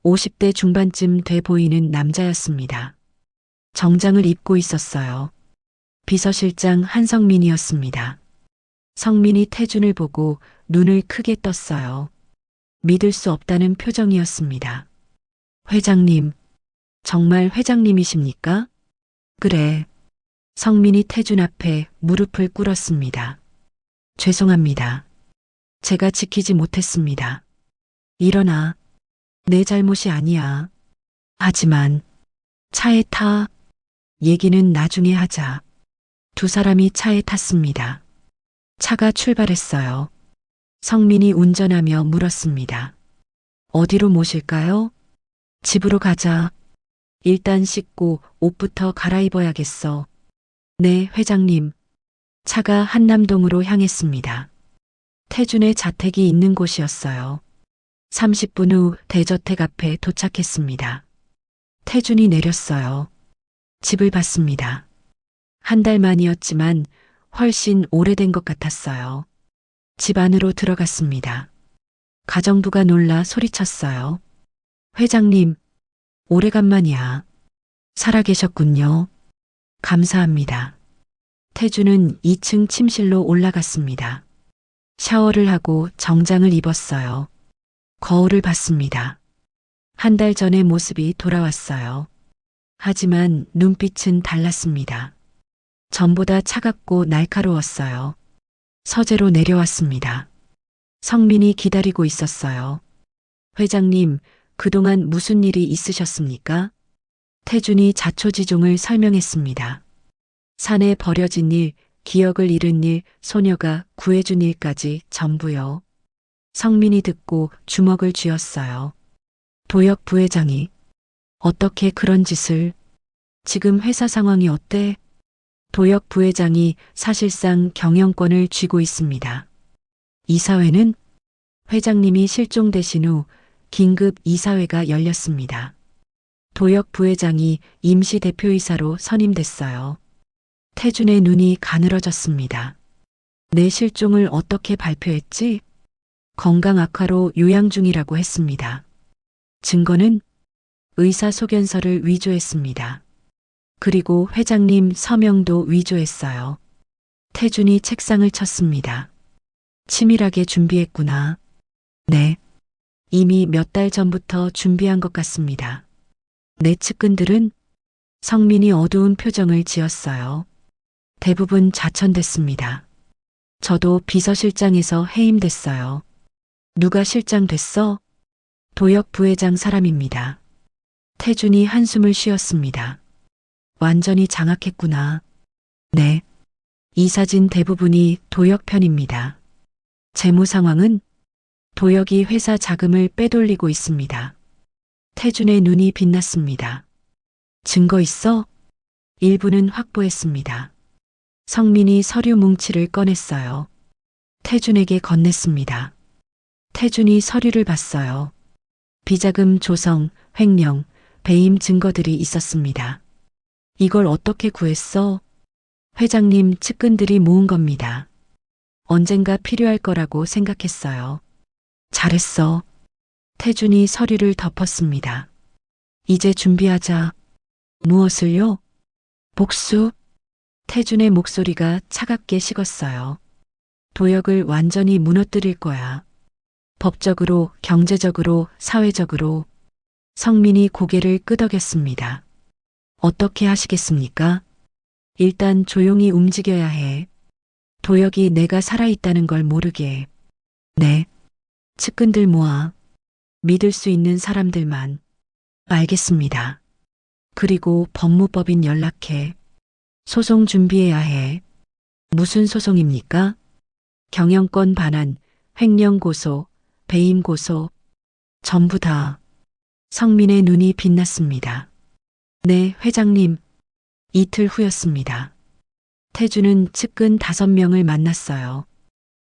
50대 중반쯤 돼 보이는 남자였습니다. 정장을 입고 있었어요. 비서실장 한성민이었습니다. 성민이 태준을 보고 눈을 크게 떴어요. 믿을 수 없다는 표정이었습니다. 회장님, 정말 회장님이십니까? 그래. 성민이 태준 앞에 무릎을 꿇었습니다. 죄송합니다. 제가 지키지 못했습니다. 일어나. 내 잘못이 아니야. 하지만 차에 타. 얘기는 나중에 하자. 두 사람이 차에 탔습니다. 차가 출발했어요. 성민이 운전하며 물었습니다. 어디로 모실까요? 집으로 가자. 일단 씻고 옷부터 갈아입어야겠어. 네, 회장님. 차가 한남동으로 향했습니다. 태준의 자택이 있는 곳이었어요. 30분 후 대저택 앞에 도착했습니다. 태준이 내렸어요. 집을 봤습니다. 한 달 만이었지만 훨씬 오래된 것 같았어요. 집 안으로 들어갔습니다. 가정부가 놀라 소리쳤어요. 회장님, 오래간만이야. 살아계셨군요. 감사합니다. 태준은 2층 침실로 올라갔습니다. 샤워를 하고 정장을 입었어요. 거울을 봤습니다. 한 달 전의 모습이 돌아왔어요. 하지만 눈빛은 달랐습니다. 전보다 차갑고 날카로웠어요. 서재로 내려왔습니다. 성민이 기다리고 있었어요. 회장님, 그동안 무슨 일이 있으셨습니까? 태준이 자초지종을 설명했습니다. 산에 버려진 일, 기억을 잃은 일, 소녀가 구해준 일까지 전부요. 성민이 듣고 주먹을 쥐었어요. 도혁 부회장이 어떻게 그런 짓을? 지금 회사 상황이 어때? 도혁 부회장이 사실상 경영권을 쥐고 있습니다. 이사회는 회장님이 실종되신 후 긴급 이사회가 열렸습니다. 도혁 부회장이 임시 대표이사로 선임됐어요. 태준의 눈이 가늘어졌습니다. 내 실종을 어떻게 발표했지? 건강 악화로 요양 중이라고 했습니다. 증거는 의사소견서를 위조했습니다. 그리고 회장님 서명도 위조했어요. 태준이 책상을 쳤습니다. 치밀하게 준비했구나. 네. 이미 몇 달 전부터 준비한 것 같습니다. 내 측근들은? 성민이 어두운 표정을 지었어요. 대부분 자천됐습니다. 저도 비서실장에서 해임됐어요. 누가 실장 됐어? 도혁 부회장 사람입니다. 태준이 한숨을 쉬었습니다. 완전히 장악했구나. 네. 이 사진 대부분이 도혁 편입니다. 재무 상황은 도혁이 회사 자금을 빼돌리고 있습니다. 태준의 눈이 빛났습니다. 증거 있어? 일부는 확보했습니다. 성민이 서류 뭉치를 꺼냈어요. 태준에게 건넸습니다. 태준이 서류를 봤어요. 비자금 조성, 횡령, 배임 증거들이 있었습니다. 이걸 어떻게 구했어? 회장님 측근들이 모은 겁니다. 언젠가 필요할 거라고 생각했어요. 잘했어. 태준이 서류를 덮었습니다. 이제 준비하자. 무엇을요? 복수? 태준의 목소리가 차갑게 식었어요. 도혁을 완전히 무너뜨릴 거야. 법적으로, 경제적으로, 사회적으로. 성민이 고개를 끄덕였습니다. 어떻게 하시겠습니까? 일단 조용히 움직여야 해. 도혁이 내가 살아있다는 걸 모르게. 네. 측근들 모아. 믿을 수 있는 사람들만. 알겠습니다. 그리고 법무법인 연락해. 소송 준비해야 해. 무슨 소송입니까? 경영권 반환, 횡령 고소, 배임 고소. 전부 다. 성민의 눈이 빛났습니다. 네, 회장님. 이틀 후였습니다. 태준은 측근 5명을 만났어요.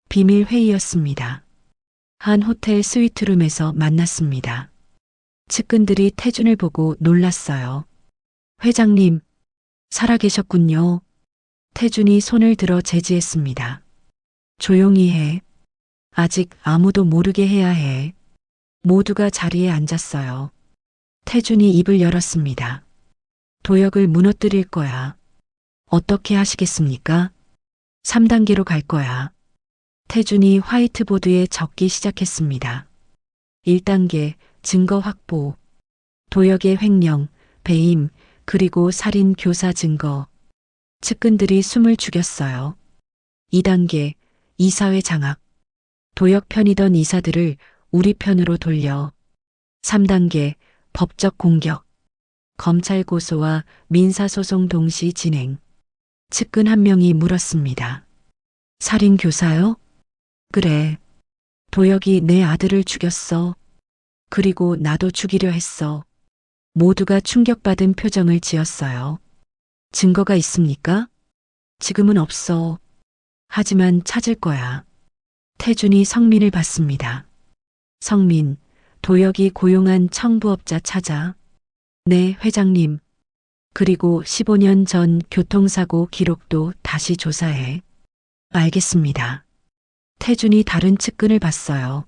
비밀 회의였습니다. 한 호텔 스위트룸에서 만났습니다. 측근들이 태준을 보고 놀랐어요. 회장님, 살아계셨군요. 태준이 손을 들어 제지했습니다. 조용히 해. 아직 아무도 모르게 해야 해. 모두가 자리에 앉았어요. 태준이 입을 열었습니다. 도혁을 무너뜨릴 거야. 어떻게 하시겠습니까? 3단계로 갈 거야. 태준이 화이트보드에 적기 시작했습니다. 1단계 증거 확보. 도혁의 횡령, 배임, 그리고 살인 교사 증거. 측근들이 숨을 죽였어요. 2단계 이사회 장악. 도역 편이던 이사들을 우리 편으로 돌려. 3단계 법적 공격. 검찰 고소와 민사소송 동시 진행. 측근 한 명이 물었습니다. 살인 교사요? 그래. 도역이 내 아들을 죽였어. 그리고 나도 죽이려 했어. 모두가 충격받은 표정을 지었어요. 증거가 있습니까? 지금은 없어. 하지만 찾을 거야. 태준이 성민을 받습니다. 성민, 도역이 고용한 청부업자 찾아. 네, 회장님. 그리고 15년 전 교통사고 기록도 다시 조사해. 알겠습니다. 태준이 다른 측근을 봤어요.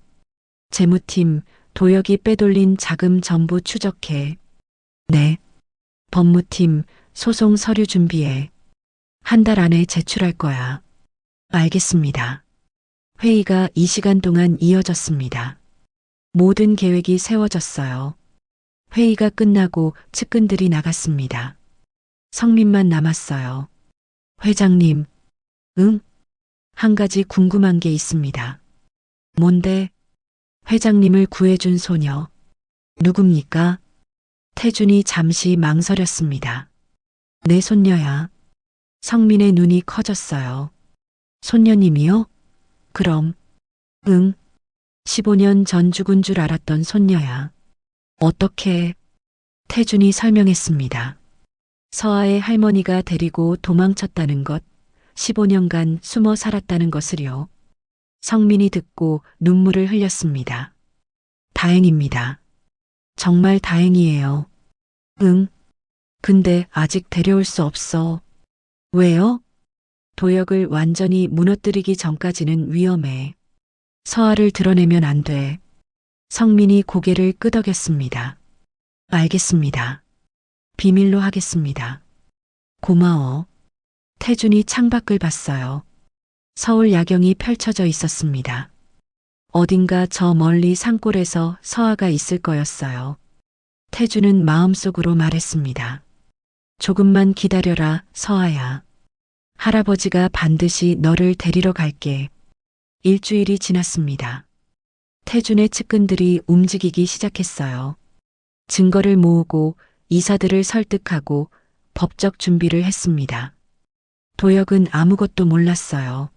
재무팀, 도역이 빼돌린 자금 전부 추적해. 네. 법무팀, 소송 서류 준비해. 한 달 안에 제출할 거야. 알겠습니다. 회의가 2시간 동안 이어졌습니다. 모든 계획이 세워졌어요. 회의가 끝나고 측근들이 나갔습니다. 성민만 남았어요. 회장님, 응? 한 가지 궁금한 게 있습니다. 뭔데? 회장님을 구해준 소녀. 누굽니까? 태준이 잠시 망설였습니다. 내 손녀야. 성민의 눈이 커졌어요. 손녀님이요? 그럼. 응. 15년 전 죽은 줄 알았던 손녀야. 어떻게? 태준이 설명했습니다. 서아의 할머니가 데리고 도망쳤다는 것, 15년간 숨어 살았다는 것을요. 성민이 듣고 눈물을 흘렸습니다. 다행입니다. 정말 다행이에요. 응. 근데 아직 데려올 수 없어. 왜요? 도역을 완전히 무너뜨리기 전까지는 위험해. 서아를 드러내면 안 돼. 성민이 고개를 끄덕였습니다. 알겠습니다. 비밀로 하겠습니다. 고마워. 태준이 창밖을 봤어요. 서울 야경이 펼쳐져 있었습니다. 어딘가 저 멀리 산골에서 서아가 있을 거였어요. 태준은 마음속으로 말했습니다. 조금만 기다려라, 서아야. 할아버지가 반드시 너를 데리러 갈게. 일주일이 지났습니다. 태준의 측근들이 움직이기 시작했어요. 증거를 모으고 이사들을 설득하고 법적 준비를 했습니다. 도역은 아무것도 몰랐어요.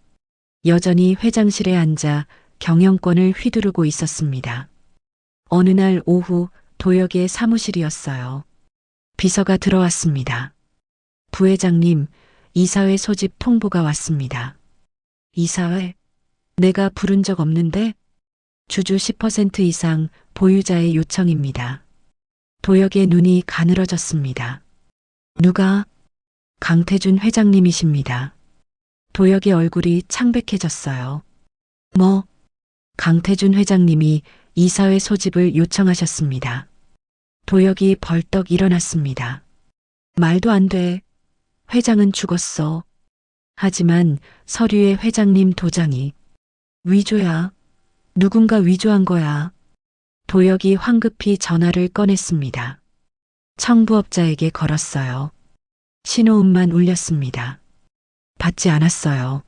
여전히 회장실에 앉아 경영권을 휘두르고 있었습니다. 어느 날 오후 도역의 사무실이었어요. 비서가 들어왔습니다. 부회장님, 이사회 소집 통보가 왔습니다. 이사회? 내가 부른 적 없는데? 주주 10% 이상 보유자의 요청입니다. 도역의 눈이 가늘어졌습니다. 누가? 강태준 회장님이십니다. 도역의 얼굴이 창백해졌어요. 뭐? 강태준 회장님이 이사회 소집을 요청하셨습니다. 도역이 벌떡 일어났습니다. 말도 안 돼. 회장은 죽었어. 하지만 서류에 회장님 도장이. 위조야. 누군가 위조한 거야. 도역이 황급히 전화를 꺼냈습니다. 청부업자에게 걸었어요. 신호음만 울렸습니다. 받지 않았어요.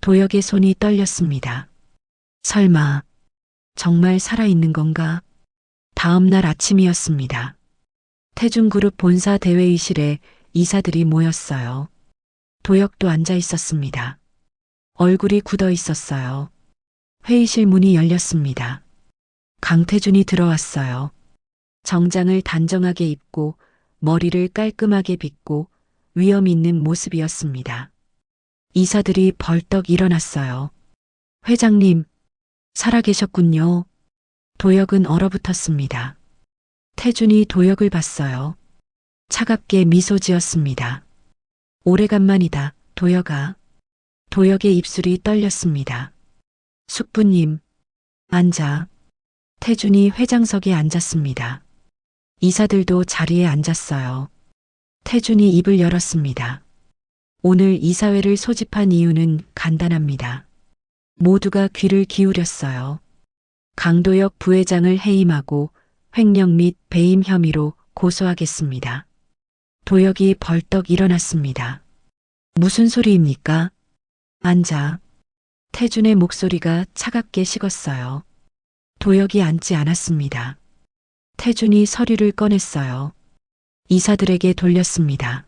도역의 손이 떨렸습니다. 설마 정말 살아있는 건가? 다음 날 아침이었습니다. 태준그룹 본사 대회의실에 이사들이 모였어요. 도역도 앉아 있었습니다. 얼굴이 굳어 있었어요. 회의실 문이 열렸습니다. 강태준이 들어왔어요. 정장을 단정하게 입고 머리를 깔끔하게 빗고 위험 있는 모습이었습니다. 이사들이 벌떡 일어났어요. 회장님, 살아계셨군요. 도역은 얼어붙었습니다. 태준이 도역을 봤어요. 차갑게 미소 지었습니다. 오래간만이다, 도역아. 도역의 입술이 떨렸습니다. 숙부님, 앉아. 태준이 회장석에 앉았습니다. 이사들도 자리에 앉았어요. 태준이 입을 열었습니다. 오늘 이사회를 소집한 이유는 간단합니다. 모두가 귀를 기울였어요. 강도역 부회장을 해임하고 횡령 및 배임 혐의로 고소하겠습니다. 도역이 벌떡 일어났습니다. 무슨 소리입니까? 앉아. 태준의 목소리가 차갑게 식었어요. 도혁이 앉지 않았습니다. 태준이 서류를 꺼냈어요. 이사들에게 돌렸습니다.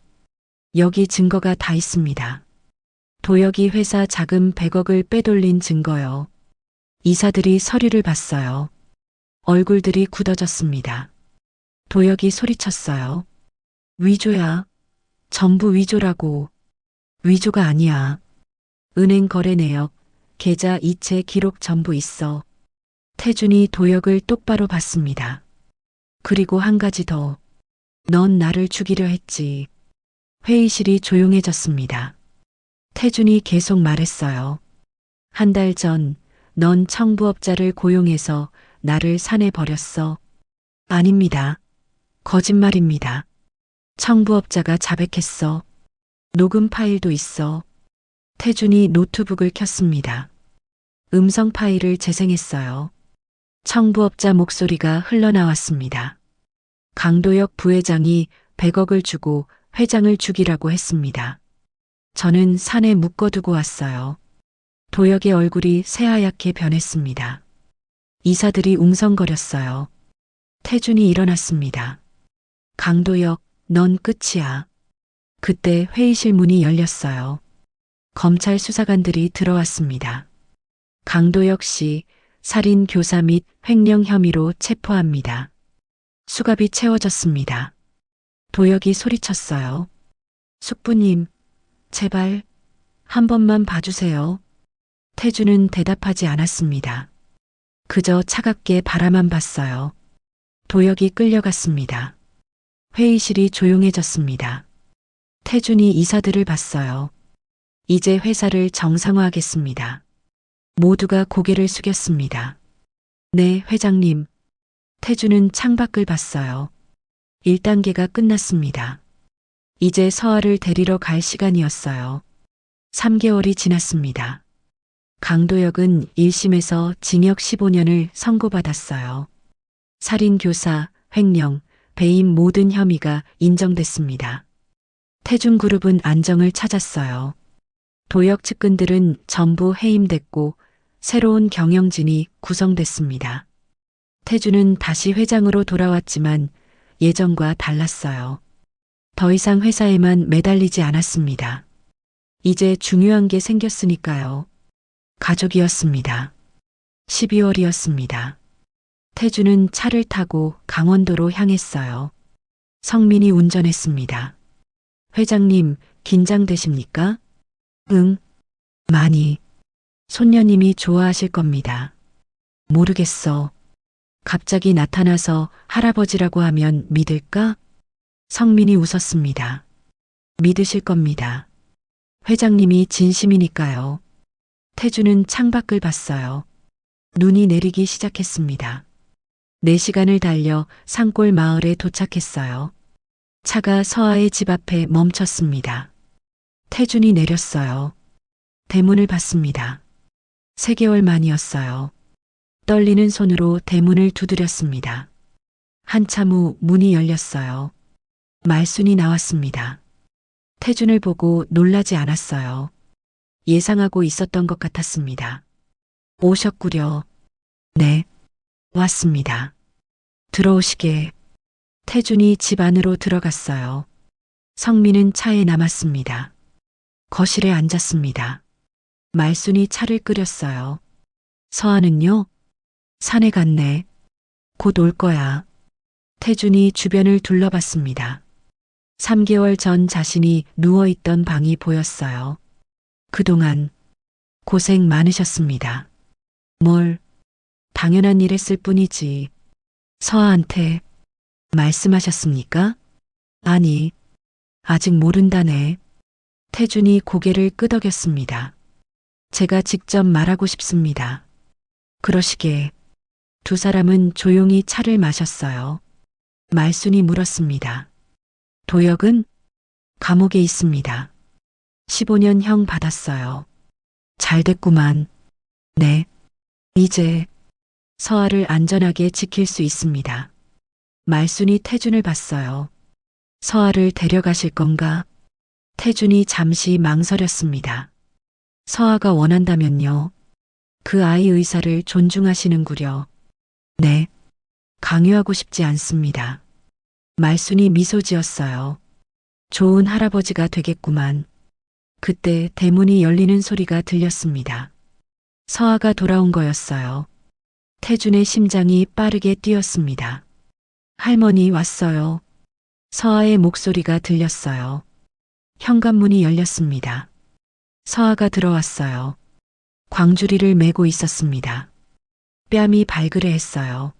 여기 증거가 다 있습니다. 도혁이 회사 자금 100억을 빼돌린 증거요. 이사들이 서류를 봤어요. 얼굴들이 굳어졌습니다. 도혁이 소리쳤어요. 위조야. 전부 위조라고. 위조가 아니야. 은행 거래 내역, 계좌 이체 기록 전부 있어. 태준이 도혁을 똑바로 봤습니다. 그리고 한 가지 더. 넌 나를 죽이려 했지. 회의실이 조용해졌습니다. 태준이 계속 말했어요. 한 달 전, 넌 청부업자를 고용해서 나를 산에 버렸어. 아닙니다. 거짓말입니다. 청부업자가 자백했어. 녹음 파일도 있어. 태준이 노트북을 켰습니다. 음성 파일을 재생했어요. 청부업자 목소리가 흘러나왔습니다. 강도혁 부회장이 100억을 주고 회장을 죽이라고 했습니다. 저는 산에 묶어두고 왔어요. 도혁의 얼굴이 새하얗게 변했습니다. 이사들이 웅성거렸어요. 태준이 일어났습니다. 강도혁, 넌 끝이야. 그때 회의실 문이 열렸어요. 검찰 수사관들이 들어왔습니다. 강도혁 씨, 살인 교사 및 횡령 혐의로 체포합니다. 수갑이 채워졌습니다. 도혁이 소리쳤어요. 숙부님, 제발 한 번만 봐주세요. 태준은 대답하지 않았습니다. 그저 차갑게 바라만 봤어요. 도혁이 끌려갔습니다. 회의실이 조용해졌습니다. 태준이 이사들을 봤어요. 이제 회사를 정상화하겠습니다. 모두가 고개를 숙였습니다. 네, 회장님. 태준은 창밖을 봤어요. 1단계가 끝났습니다. 이제 서아를 데리러 갈 시간이었어요. 3개월이 지났습니다. 강도혁은 1심에서 징역 15년을 선고받았어요. 살인 교사, 횡령, 배임 모든 혐의가 인정됐습니다. 태준그룹은 안정을 찾았어요. 도혁 측근들은 전부 해임됐고 새로운 경영진이 구성됐습니다. 태준은 다시 회장으로 돌아왔지만 예전과 달랐어요. 더 이상 회사에만 매달리지 않았습니다. 이제 중요한 게 생겼으니까요. 가족이었습니다. 12월이었습니다. 태준은 차를 타고 강원도로 향했어요. 성민이 운전했습니다. 회장님, 긴장되십니까? 응, 많이. 손녀님이 좋아하실 겁니다. 모르겠어. 갑자기 나타나서 할아버지라고 하면 믿을까? 성민이 웃었습니다. 믿으실 겁니다. 회장님이 진심이니까요. 태준은 창밖을 봤어요. 눈이 내리기 시작했습니다. 4시간을 달려 산골 마을에 도착했어요. 차가 서아의 집 앞에 멈췄습니다. 태준이 내렸어요. 대문을 받습니다. 3개월 만이었어요. 떨리는 손으로 대문을 두드렸습니다. 한참 후 문이 열렸어요. 말순이 나왔습니다. 태준을 보고 놀라지 않았어요. 예상하고 있었던 것 같았습니다. 오셨구려. 네, 왔습니다. 들어오시게. 태준이 집 안으로 들어갔어요. 성민은 차에 남았습니다. 거실에 앉았습니다. 말순이 차를 끓였어요. 서아는요? 산에 갔네. 곧 올 거야. 태준이 주변을 둘러봤습니다. 3개월 전 자신이 누워있던 방이 보였어요. 그동안 고생 많으셨습니다. 뭘, 당연한 일 했을 뿐이지. 서아한테 말씀하셨습니까? 아니, 아직 모른다네. 태준이 고개를 끄덕였습니다. 제가 직접 말하고 싶습니다. 그러시게. 2 사람은 조용히 차를 마셨어요. 말순이 물었습니다. 도혁은 감옥에 있습니다. 15년형 받았어요. 잘 됐구만. 네. 이제 서아를 안전하게 지킬 수 있습니다. 말순이 태준을 봤어요. 서아를 데려가실 건가? 태준이 잠시 망설였습니다. 서아가 원한다면요. 그 아이 의사를 존중하시는구려. 네. 강요하고 싶지 않습니다. 말순이 미소 지었어요. 좋은 할아버지가 되겠구만. 그때 대문이 열리는 소리가 들렸습니다. 서아가 돌아온 거였어요. 태준의 심장이 빠르게 뛰었습니다. 할머니 왔어요. 서아의 목소리가 들렸어요. 현관문이 열렸습니다. 서아가 들어왔어요. 광주리를 메고 있었습니다. 뺨이 발그레했어요.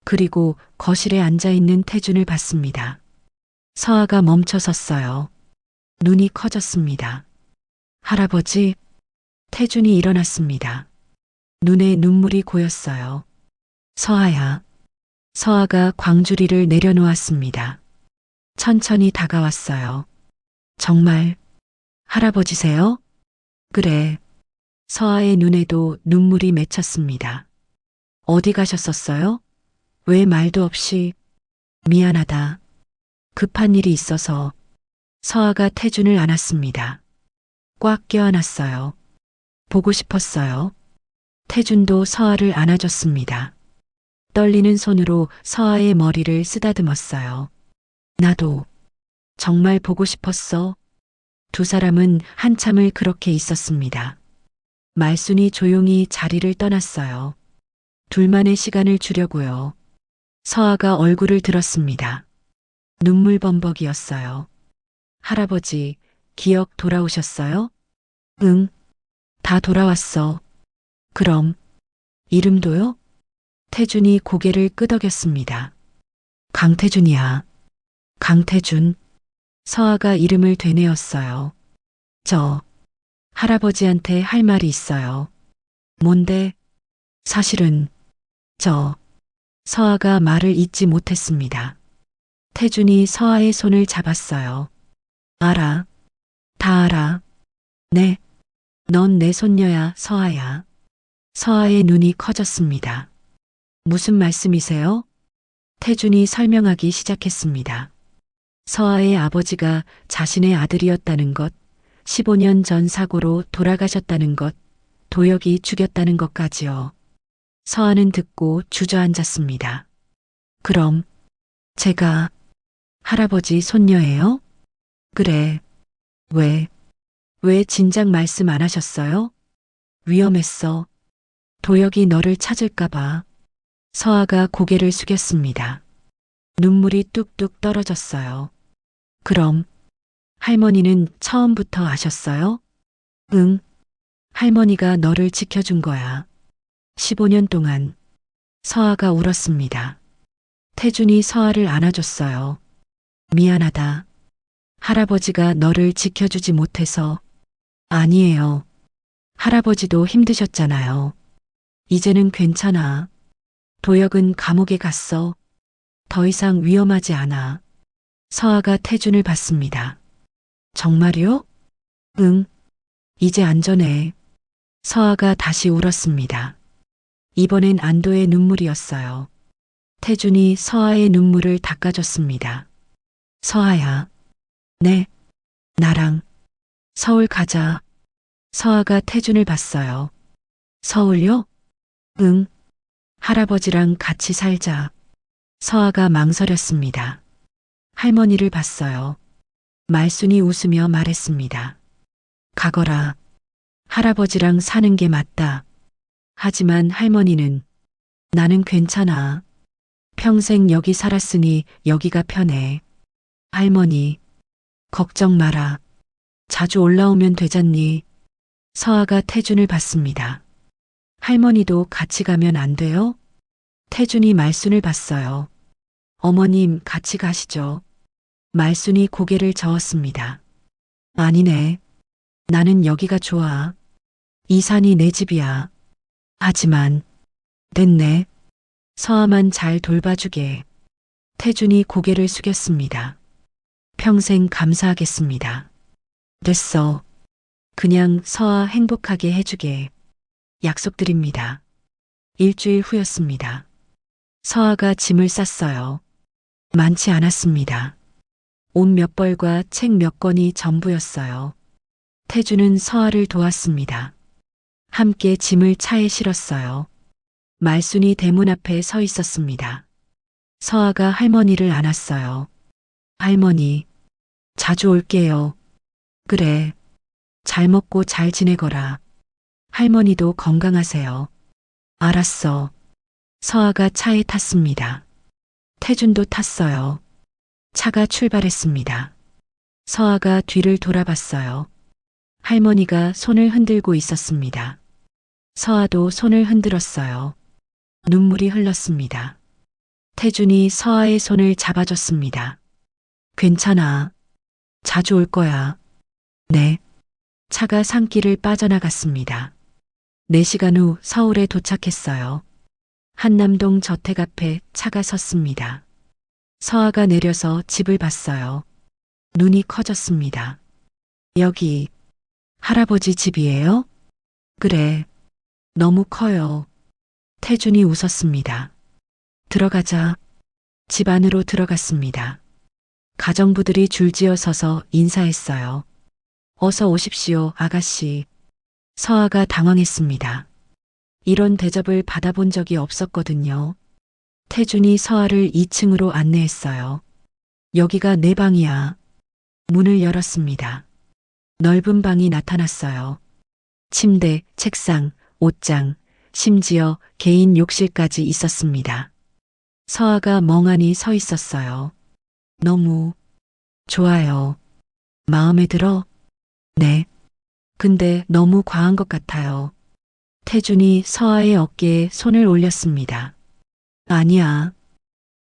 그리고 거실에 앉아있는 태준을 봤습니다. 서아가 멈춰 섰어요. 눈이 커졌습니다. 할아버지, 태준이 일어났습니다. 눈에 눈물이 고였어요. 서아야. 서아가 광주리를 내려놓았습니다. 천천히 다가왔어요. 정말 할아버지세요? 그래. 서아의 눈에도 눈물이 맺혔습니다. 어디 가셨었어요? 왜 말도 없이? 미안하다. 급한 일이 있어서. 서아가 태준을 안았습니다. 꽉 껴안았어요. 보고 싶었어요. 태준도 서아를 안아줬습니다. 떨리는 손으로 서아의 머리를 쓰다듬었어요. 나도 정말 보고 싶었어. 두 사람은 한참을 그렇게 있었습니다. 말순이 조용히 자리를 떠났어요. 둘만의 시간을 주려고요. 서아가 얼굴을 들었습니다. 눈물 범벅이었어요. 할아버지, 기억 돌아오셨어요? 응, 다 돌아왔어. 그럼, 이름도요? 태준이 고개를 끄덕였습니다. 강태준이야. 강태준. 서아가 이름을 되뇌었어요. 저, 할아버지한테 할 말이 있어요. 뭔데? 사실은, 서아가 말을 잇지 못했습니다. 태준이 서아의 손을 잡았어요. 알아. 다 알아. 네. 넌 내 손녀야, 서아야. 서아의 눈이 커졌습니다. 무슨 말씀이세요? 태준이 설명하기 시작했습니다. 서아의 아버지가 자신의 아들이었다는 것, 15년 전 사고로 돌아가셨다는 것, 도혁이 죽였다는 것까지요. 서아는 듣고 주저앉았습니다. 그럼 제가 할아버지 손녀예요? 그래. 왜 진작 말씀 안 하셨어요? 위험했어. 도혁이 너를 찾을까봐. 서아가 고개를 숙였습니다. 눈물이 뚝뚝 떨어졌어요. 그럼 할머니는 처음부터 아셨어요? 응. 할머니가 너를 지켜준 거야. 15년 동안. 서아가 울었습니다. 태준이 서아를 안아줬어요. 미안하다. 할아버지가 너를 지켜주지 못해서. 아니에요. 할아버지도 힘드셨잖아요. 이제는 괜찮아. 도혁은 감옥에 갔어. 더 이상 위험하지 않아. 서아가 태준을 봤습니다. 정말요? 응. 이제 안전해. 서아가 다시 울었습니다. 이번엔 안도의 눈물이었어요. 태준이 서아의 눈물을 닦아줬습니다. 서아야. 네. 나랑 서울 가자. 서아가 태준을 봤어요. 서울요? 응. 할아버지랑 같이 살자. 서아가 망설였습니다. 할머니를 봤어요. 말순이 웃으며 말했습니다. 가거라. 할아버지랑 사는 게 맞다. 하지만 할머니는 나는 괜찮아. 평생 여기 살았으니 여기가 편해. 할머니, 걱정 마라. 자주 올라오면 되잖니. 서아가 태준을 봤습니다. 할머니도 같이 가면 안 돼요? 태준이 말순을 봤어요. 어머님 같이 가시죠. 말순이 고개를 저었습니다. 아니네. 나는 여기가 좋아. 이 산이 내 집이야. 하지만 됐네. 서아만 잘 돌봐주게. 태준이 고개를 숙였습니다. 평생 감사하겠습니다. 됐어. 그냥 서아 행복하게 해주게. 약속드립니다. 일주일 후였습니다. 서아가 짐을 쌌어요. 많지 않았습니다. 옷 몇 벌과 책 몇 권이 전부였어요. 태주는 서아를 도왔습니다. 함께 짐을 차에 실었어요. 말순이 대문 앞에 서 있었습니다. 서아가 할머니를 안았어요. 할머니, 자주 올게요. 그래. 잘 먹고 잘 지내거라. 할머니도 건강하세요. 알았어. 서아가 차에 탔습니다. 태준도 탔어요. 차가 출발했습니다. 서아가 뒤를 돌아봤어요. 할머니가 손을 흔들고 있었습니다. 서아도 손을 흔들었어요. 눈물이 흘렀습니다. 태준이 서아의 손을 잡아줬습니다. 괜찮아. 자주 올 거야. 네. 차가 산길을 빠져나갔습니다. 4시간 후 서울에 도착했어요. 한남동 저택 앞에 차가 섰습니다. 서아가 내려서 집을 봤어요. 눈이 커졌습니다. 여기 할아버지 집이에요? 그래. 너무 커요. 태준이 웃었습니다. 들어가자. 집 안으로 들어갔습니다. 가정부들이 줄지어 서서 인사했어요. 어서 오십시오, 아가씨. 서아가 당황했습니다. 이런 대접을 받아본 적이 없었거든요. 태준이 서아를 2층으로 안내했어요. 여기가 내 방이야. 문을 열었습니다. 넓은 방이 나타났어요. 침대, 책상, 옷장, 심지어 개인 욕실까지 있었습니다. 서아가 멍하니 서 있었어요. 너무 좋아요. 마음에 들어? 네. 근데 너무 과한 것 같아요. 태준이 서아의 어깨에 손을 올렸습니다. 아니야.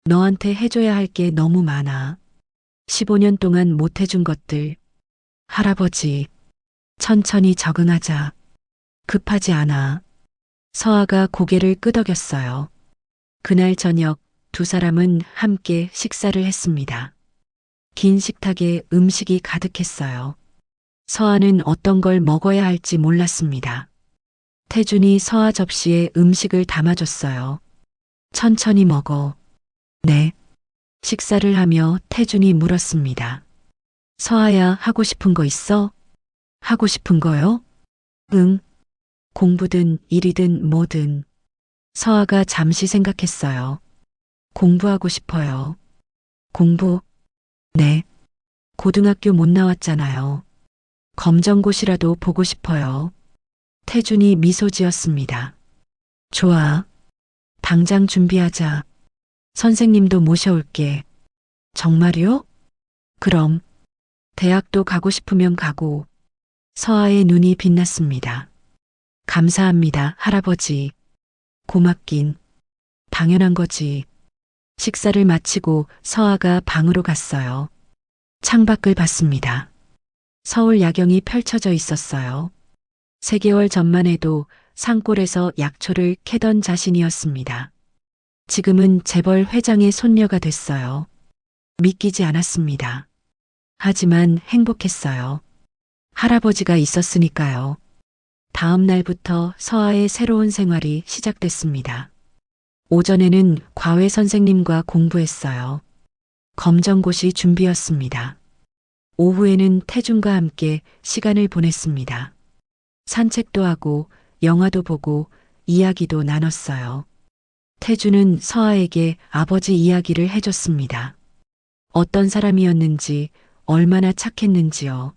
너한테 해줘야 할 게 너무 많아. 15년 동안 못 해준 것들. 할아버지, 천천히 적응하자. 급하지 않아. 서아가 고개를 끄덕였어요. 그날 저녁 2사람은 함께 식사를 했습니다. 긴 식탁에 음식이 가득했어요. 서아는 어떤 걸 먹어야 할지 몰랐습니다. 태준이 서아 접시에 음식을 담아줬어요. 천천히 먹어. 네. 식사를 하며 태준이 물었습니다. 서아야, 하고 싶은 거 있어? 하고 싶은 거요? 응. 공부든 일이든 뭐든. 서아가 잠시 생각했어요. 공부하고 싶어요. 공부? 네. 고등학교 못 나왔잖아요. 검정고시라도 보고 싶어요. 태준이 미소 지었습니다. 좋아. 당장 준비하자. 선생님도 모셔올게. 정말요? 그럼. 대학도 가고 싶으면 가고. 서아의 눈이 빛났습니다. 감사합니다, 할아버지. 고맙긴. 당연한 거지. 식사를 마치고 서아가 방으로 갔어요. 창밖을 봤습니다. 서울 야경이 펼쳐져 있었어요. 3개월 전만 해도 산골에서 약초를 캐던 자신이었습니다. 지금은 재벌 회장의 손녀가 됐어요. 믿기지 않았습니다. 하지만 행복했어요. 할아버지가 있었으니까요. 다음 날부터 서아의 새로운 생활이 시작됐습니다. 오전에는 과외 선생님과 공부했어요. 검정고시 준비였습니다. 오후에는 태준과 함께 시간을 보냈습니다. 산책도 하고 영화도 보고 이야기도 나눴어요. 태준은 서아에게 아버지 이야기를 해줬습니다. 어떤 사람이었는지, 얼마나 착했는지요.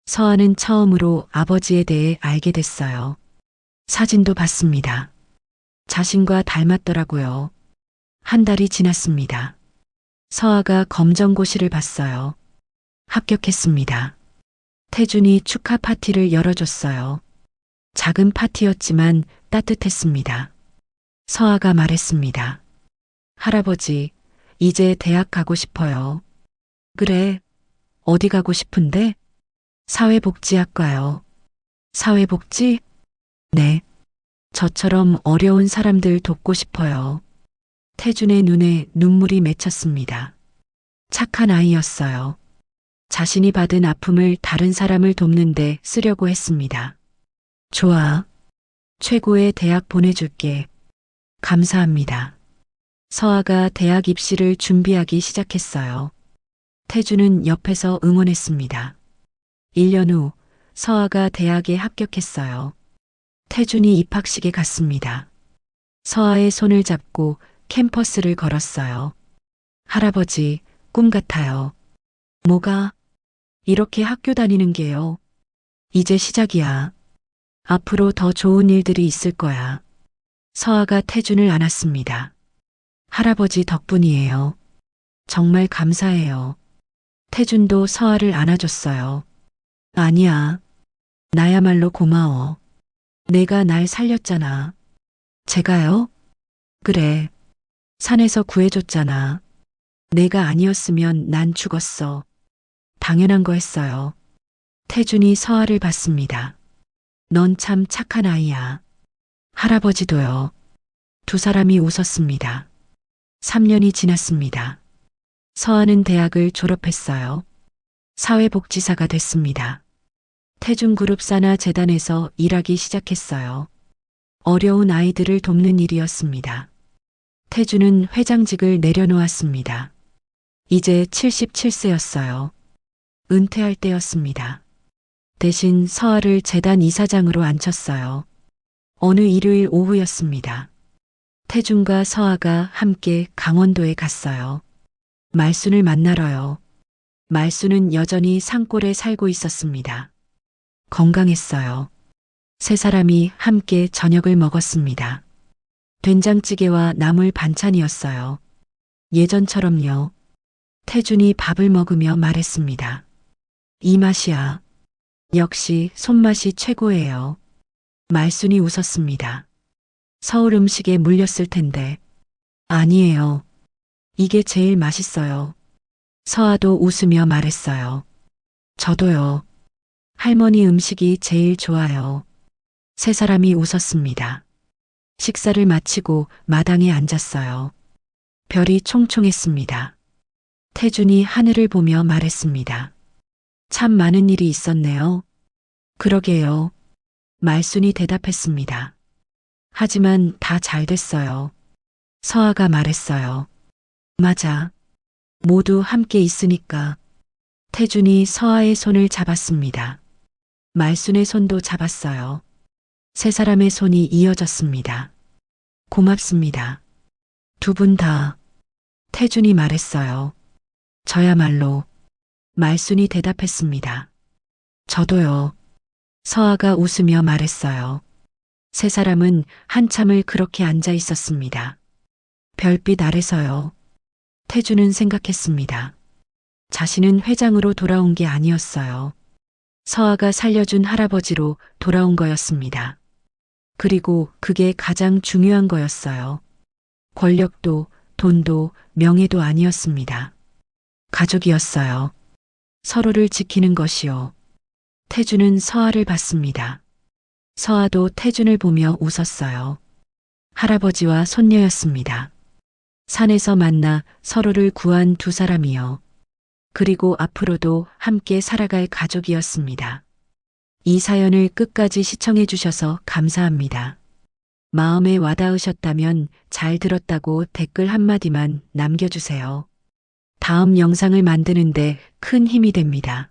서아는 처음으로 아버지에 대해 알게 됐어요. 사진도 봤습니다. 자신과 닮았더라고요. 한 달이 지났습니다. 서아가 검정고시를 봤어요. 합격했습니다. 태준이 축하 파티를 열어줬어요. 작은 파티였지만 따뜻했습니다. 서아가 말했습니다. 할아버지, 이제 대학 가고 싶어요. 그래, 어디 가고 싶은데? 사회복지학과요. 사회복지? 네. 저처럼 어려운 사람들 돕고 싶어요. 태준의 눈에 눈물이 맺혔습니다. 착한 아이였어요. 자신이 받은 아픔을 다른 사람을 돕는데 쓰려고 했습니다. 좋아. 최고의 대학 보내줄게. 감사합니다. 서아가 대학 입시를 준비하기 시작했어요. 태주는 옆에서 응원했습니다. 1년 후 서아가 대학에 합격했어요. 태준이 입학식에 갔습니다. 서아의 손을 잡고 캠퍼스를 걸었어요. 할아버지, 꿈 같아요. 뭐가? 이렇게 학교 다니는 게요. 이제 시작이야. 앞으로 더 좋은 일들이 있을 거야. 서아가 태준을 안았습니다. 할아버지 덕분이에요. 정말 감사해요. 태준도 서아를 안아줬어요. 아니야. 나야말로 고마워. 내가 날 살렸잖아. 제가요? 그래. 산에서 구해줬잖아. 내가 아니었으면 난 죽었어. 당연한 거 했어요. 태준이 서아를 봤습니다. 넌 참 착한 아이야. 할아버지도요. 두 사람이 웃었습니다. 3년이 지났습니다. 서아는 대학을 졸업했어요. 사회복지사가 됐습니다. 태준그룹 산하 재단에서 일하기 시작했어요. 어려운 아이들을 돕는 일이었습니다. 태준은 회장직을 내려놓았습니다. 이제 77세였어요. 은퇴할 때였습니다. 대신 서아를 재단 이사장으로 앉혔어요. 어느 일요일 오후였습니다. 태준과 서아가 함께 강원도에 갔어요. 말순을 만나러요. 말순은 여전히 산골에 살고 있었습니다. 건강했어요. 세 사람이 함께 저녁을 먹었습니다. 된장찌개와 나물 반찬이었어요. 예전처럼요. 태준이 밥을 먹으며 말했습니다. 이 맛이야. 역시 손맛이 최고예요. 말순이 웃었습니다. 서울 음식에 물렸을 텐데. 아니에요. 이게 제일 맛있어요. 서아도 웃으며 말했어요. 저도요. 할머니 음식이 제일 좋아요. 세 사람이 웃었습니다. 식사를 마치고 마당에 앉았어요. 별이 총총했습니다. 태준이 하늘을 보며 말했습니다. 참 많은 일이 있었네요. 그러게요. 말순이 대답했습니다. 하지만 다 잘 됐어요. 서아가 말했어요. 맞아. 모두 함께 있으니까. 태준이 서아의 손을 잡았습니다. 말순의 손도 잡았어요. 세 사람의 손이 이어졌습니다. 고맙습니다. 두 분 다. 태준이 말했어요. 저야말로. 말순이 대답했습니다. 저도요. 서아가 웃으며 말했어요. 세 사람은 한참을 그렇게 앉아 있었습니다. 별빛 아래서요. 태준은 생각했습니다. 자신은 회장으로 돌아온 게 아니었어요. 서아가 살려준 할아버지로 돌아온 거였습니다. 그리고 그게 가장 중요한 거였어요. 권력도, 돈도, 명예도 아니었습니다. 가족이었어요. 서로를 지키는 것이요. 태준은 서아를 봤습니다. 서아도 태준을 보며 웃었어요. 할아버지와 손녀였습니다. 산에서 만나 서로를 구한 두 사람이요. 그리고 앞으로도 함께 살아갈 가족이었습니다. 이 사연을 끝까지 시청해 주셔서 감사합니다. 마음에 와닿으셨다면 잘 들었다고 댓글 한마디만 남겨주세요. 다음 영상을 만드는데 큰 힘이 됩니다.